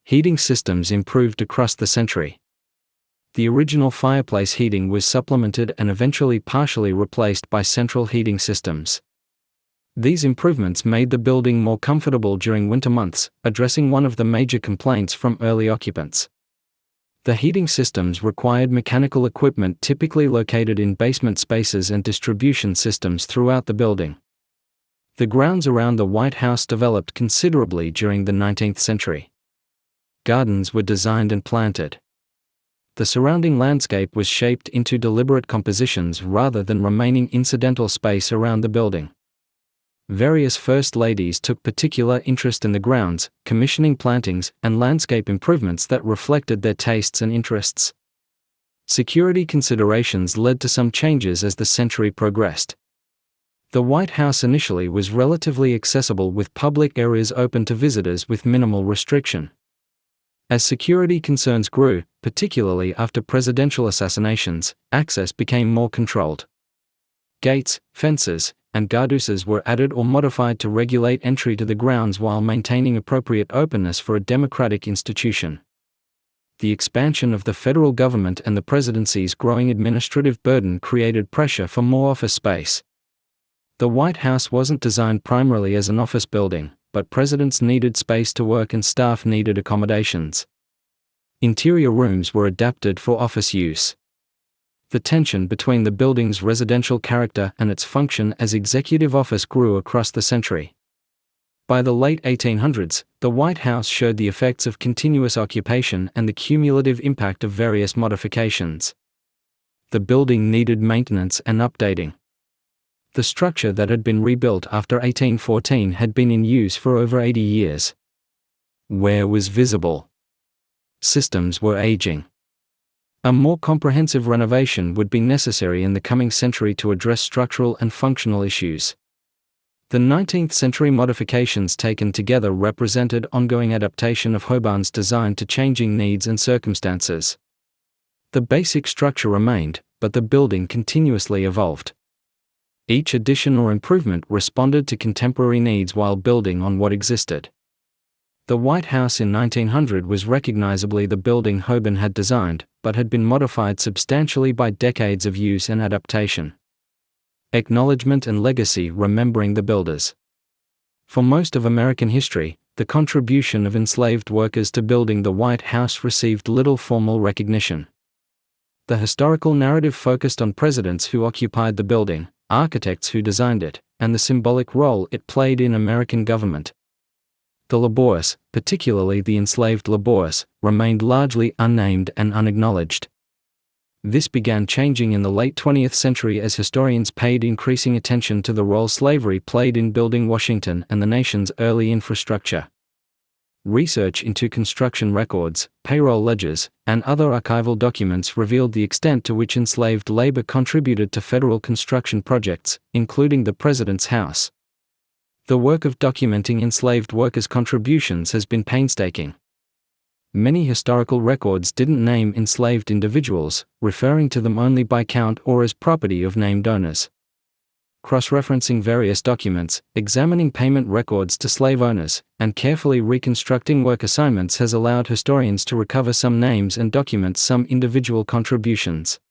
Heating systems improved across the century. The original fireplace heating was supplemented and eventually partially replaced by central heating systems. These improvements made the building more comfortable during winter months, addressing one of the major complaints from early occupants. The heating systems required mechanical equipment typically located in basement spaces and distribution systems throughout the building. The grounds around the White House developed considerably during the 19th century. Gardens were designed and planted. The surrounding landscape was shaped into deliberate compositions rather than remaining incidental space around the building. Various first ladies took particular interest in the grounds, commissioning plantings and landscape improvements that reflected their tastes and interests. Security considerations led to some changes as the century progressed. The White House initially was relatively accessible with public areas open to visitors with minimal restriction. As security concerns grew, particularly after presidential assassinations, access became more controlled. Gates, fences, and guardhouses were added or modified to regulate entry to the grounds while maintaining appropriate openness for a democratic institution. The expansion of the federal government and the presidency's growing administrative burden created pressure for more office space. The White House wasn't designed primarily as an office building, but presidents needed space to work and staff needed accommodations. Interior rooms were adapted for office use. The tension between the building's residential character and its function as executive office grew across the century. By the late 1800s, the White House showed the effects of continuous occupation and the cumulative impact of various modifications. The building needed maintenance and updating. The structure that had been rebuilt after 1814 had been in use for over 80 years. Wear was visible. Systems were aging. A more comprehensive renovation would be necessary in the coming century to address structural and functional issues. The 19th century modifications taken together represented ongoing adaptation of Hobart's design to changing needs and circumstances. The basic structure remained, but the building continuously evolved. Each addition or improvement responded to contemporary needs while building on what existed. The White House in 1900 was recognizably the building Hobart had designed, but had been modified substantially by decades of use and adaptation. Acknowledgement and legacy. Remembering the builders. For most of American history, the contribution of enslaved workers to building the White House received little formal recognition. The historical narrative focused on presidents who occupied the building, architects who designed it, and the symbolic role it played in American government. The laborious, particularly the enslaved laborious, remained largely unnamed and unacknowledged. This began changing in the late 20th century as historians paid increasing attention to the role slavery played in building Washington and the nation's early infrastructure. Research into construction records, payroll ledgers, and other archival documents revealed the extent to which enslaved labor contributed to federal construction projects, including the President's House. The work of documenting enslaved workers' contributions has been painstaking. Many historical records didn't name enslaved individuals, referring to them only by count or as property of named owners. Cross-referencing various documents, examining payment records to slave owners, and carefully reconstructing work assignments has allowed historians to recover some names and document some individual contributions.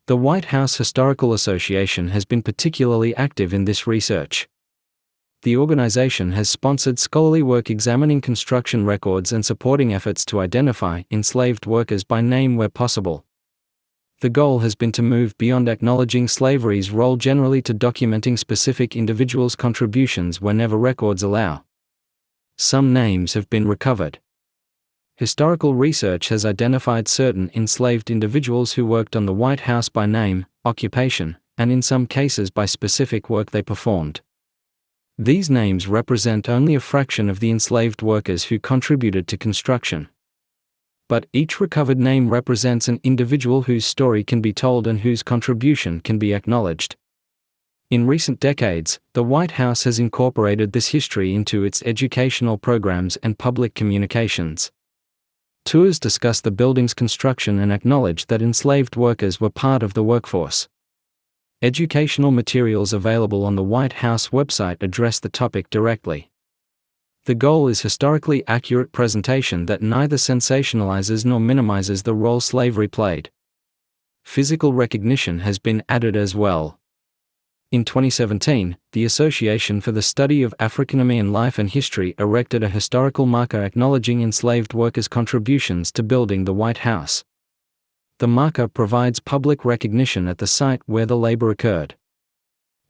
The White House Historical Association has been particularly active in this research. The organization has sponsored scholarly work examining construction records and supporting efforts to identify enslaved workers by name where possible. The goal has been to move beyond acknowledging slavery's role generally to documenting specific individuals' contributions whenever records allow. Some names have been recovered. Historical research has identified certain enslaved individuals who worked on the White House by name, occupation, and in some cases by specific work they performed. These names represent only a fraction of the enslaved workers who contributed to construction. But each recovered name represents an individual whose story can be told and whose contribution can be acknowledged. In recent decades, the White House has incorporated this history into its educational programs and public communications. Tours discuss the building's construction and acknowledge that enslaved workers were part of the workforce. Educational materials available on the White House website address the topic directly. The goal is historically accurate presentation that neither sensationalizes nor minimizes the role slavery played. Physical recognition has been added as well. In 2017, the Association for the Study of African American Life and History erected a historical marker acknowledging enslaved workers' contributions to building the White House. The marker provides public recognition at the site where the labor occurred.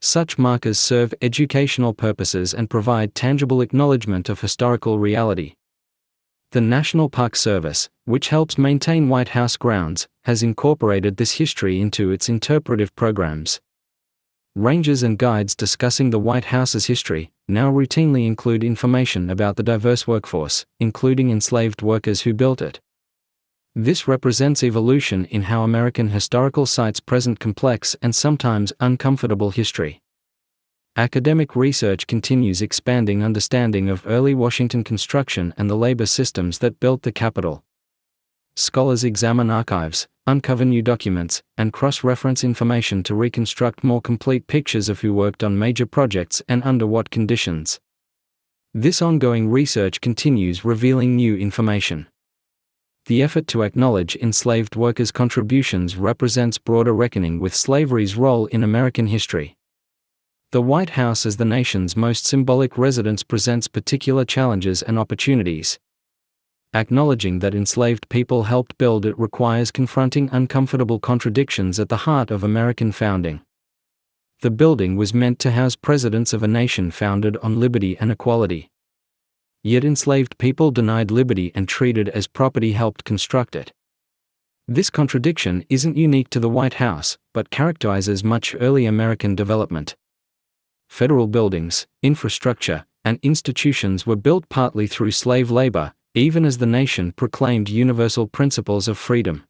Such markers serve educational purposes and provide tangible acknowledgement of historical reality. The National Park Service, which helps maintain White House grounds, has incorporated this history into its interpretive programs. Rangers and guides discussing the White House's history now routinely include information about the diverse workforce, including enslaved workers who built it. This represents evolution in how American historical sites present complex and sometimes uncomfortable history. Academic research continues expanding understanding of early Washington construction and the labor systems that built the Capitol. Scholars examine archives, uncover new documents, and cross-reference information to reconstruct more complete pictures of who worked on major projects and under what conditions. This ongoing research continues revealing new information. The effort to acknowledge enslaved workers' contributions represents broader reckoning with slavery's role in American history. The White House as the nation's most symbolic residence presents particular challenges and opportunities. Acknowledging that enslaved people helped build it requires confronting uncomfortable contradictions at the heart of American founding. The building was meant to house presidents of a nation founded on liberty and equality. Yet enslaved people denied liberty and treated as property helped construct it. This contradiction isn't unique to the White House, but characterizes much early American development. Federal buildings, infrastructure, and institutions were built partly through slave labor, even as the nation proclaimed universal principles of freedom.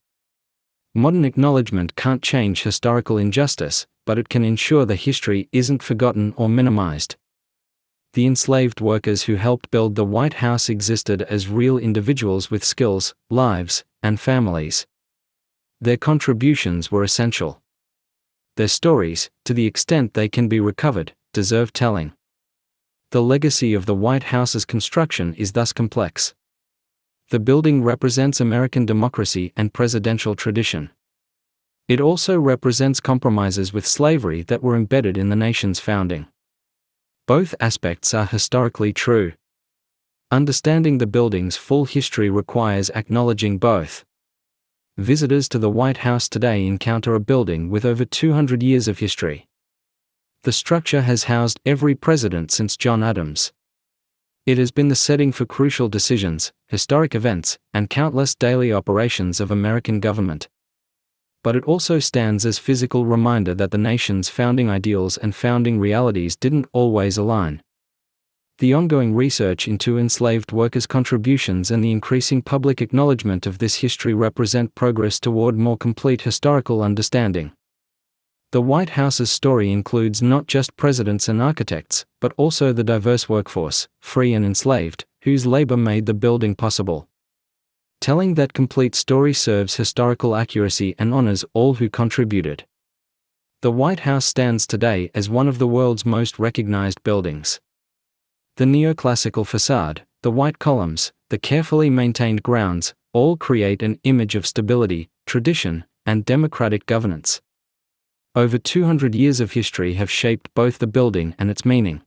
Modern acknowledgement can't change historical injustice, but it can ensure the history isn't forgotten or minimized. The enslaved workers who helped build the White House existed as real individuals with skills, lives, and families. Their contributions were essential. Their stories, to the extent they can be recovered, deserve telling. The legacy of the White House's construction is thus complex. The building represents American democracy and presidential tradition. It also represents compromises with slavery that were embedded in the nation's founding. Both aspects are historically true. Understanding the building's full history requires acknowledging both. Visitors to the White House today encounter a building with over 200 years of history. The structure has housed every president since John Adams. It has been the setting for crucial decisions, historic events, and countless daily operations of American government. But it also stands as physical reminder that the nation's founding ideals and founding realities didn't always align. The ongoing research into enslaved workers' contributions and the increasing public acknowledgement of this history represent progress toward more complete historical understanding. The White House's story includes not just presidents and architects, but also the diverse workforce, free and enslaved, whose labor made the building possible. Telling that complete story serves historical accuracy and honors all who contributed. The White House stands today as one of the world's most recognized buildings. The neoclassical facade, the white columns, the carefully maintained grounds, all create an image of stability, tradition, and democratic governance. Over 200 years of history have shaped both the building and its meaning.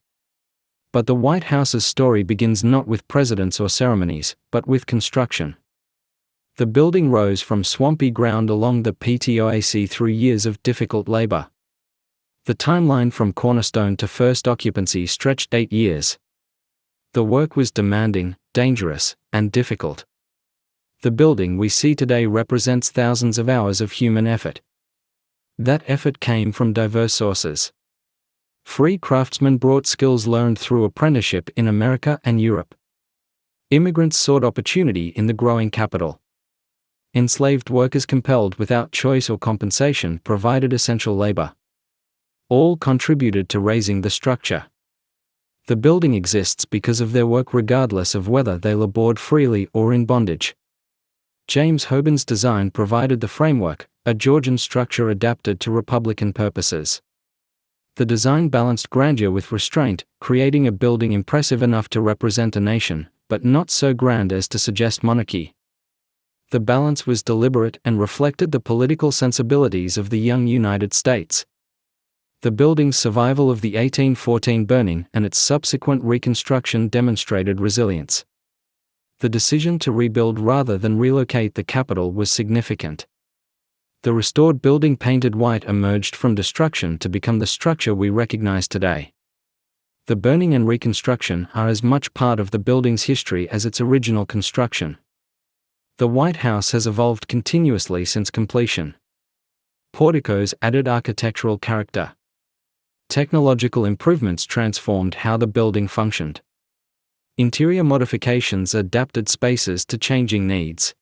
But the White House's story begins not with presidents or ceremonies, but with construction. The building rose from swampy ground along the Potomac through years of difficult labor. The timeline from cornerstone to first occupancy stretched 8 years. The work was demanding, dangerous, and difficult. The building we see today represents thousands of hours of human effort. That effort came from diverse sources. Free craftsmen brought skills learned through apprenticeship in America and Europe. Immigrants sought opportunity in the growing capital. Enslaved workers compelled without choice or compensation provided essential labor. All contributed to raising the structure. The building exists because of their work regardless of whether they labored freely or in bondage. James Hobin's design provided the framework, a Georgian structure adapted to Republican purposes. The design balanced grandeur with restraint, creating a building impressive enough to represent a nation, but not so grand as to suggest monarchy. The balance was deliberate and reflected the political sensibilities of the young United States. The building's survival of the 1814 burning and its subsequent reconstruction demonstrated resilience. The decision to rebuild rather than relocate the capital was significant. The restored building painted white emerged from destruction to become the structure we recognize today. The burning and reconstruction are as much part of the building's history as its original construction. The White House has evolved continuously since completion. Porticos added architectural character. Technological improvements transformed how the building functioned. Interior modifications adapted spaces to changing needs.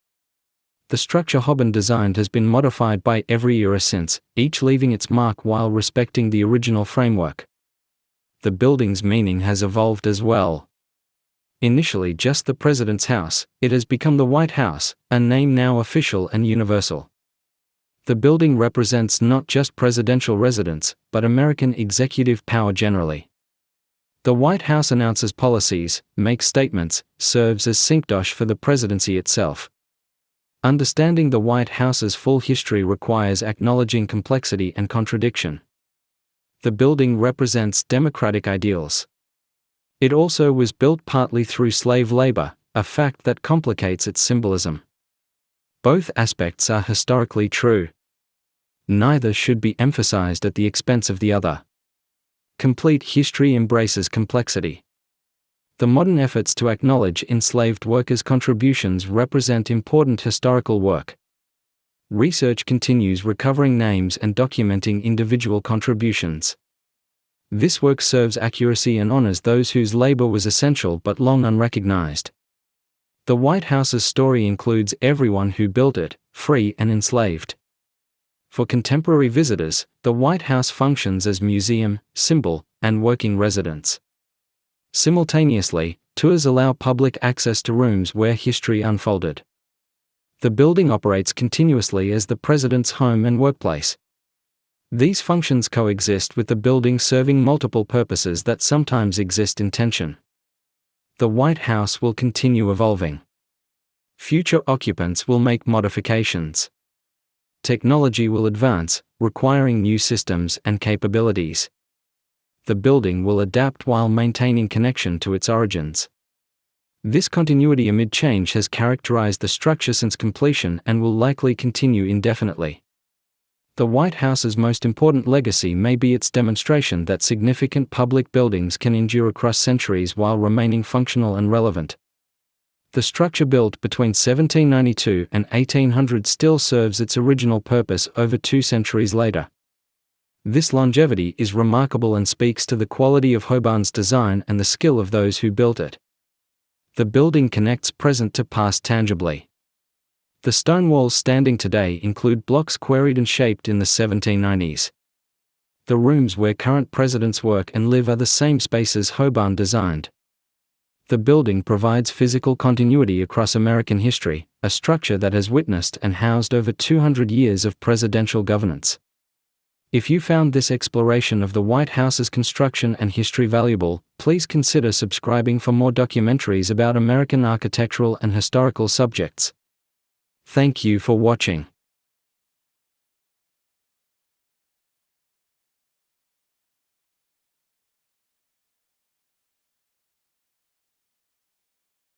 The structure Hobin designed has been modified by every era since, each leaving its mark while respecting the original framework. The building's meaning has evolved as well. Initially just the President's House, it has become the White House, a name now official and universal. The building represents not just presidential residence, but American executive power generally. The White House announces policies, makes statements, serves as syncdosh for the presidency itself. Understanding the White House's full history requires acknowledging complexity and contradiction. The building represents democratic ideals. It also was built partly through slave labor, a fact that complicates its symbolism. Both aspects are historically true. Neither should be emphasized at the expense of the other. Complete history embraces complexity. The modern efforts to acknowledge enslaved workers' contributions represent important historical work. Research continues recovering names and documenting individual contributions. This work serves accuracy and honors those whose labor was essential but long unrecognized. The White House's story includes everyone who built it, free and enslaved. For contemporary visitors, the White House functions as museum, symbol, and working residence. Simultaneously, tours allow public access to rooms where history unfolded. The building operates continuously as the president's home and workplace. These functions coexist with the building serving multiple purposes that sometimes exist in tension. The White House will continue evolving. Future occupants will make modifications. Technology will advance, requiring new systems and capabilities. The building will adapt while maintaining connection to its origins. This continuity amid change has characterized the structure since completion and will likely continue indefinitely. The White House's most important legacy may be its demonstration that significant public buildings can endure across centuries while remaining functional and relevant. The structure built between 1792 and 1800 still serves its original purpose over 2 centuries later. This longevity is remarkable and speaks to the quality of Hobin's design and the skill of those who built it. The building connects present to past tangibly. The stone walls standing today include blocks quarried and shaped in the 1790s. The rooms where current presidents work and live are the same spaces Hobin designed. The building provides physical continuity across American history, a structure that has witnessed and housed over 200 years of presidential governance. If you found this exploration of the White House's construction and history valuable, please consider subscribing for more documentaries about American architectural and historical subjects. Thank you for watching.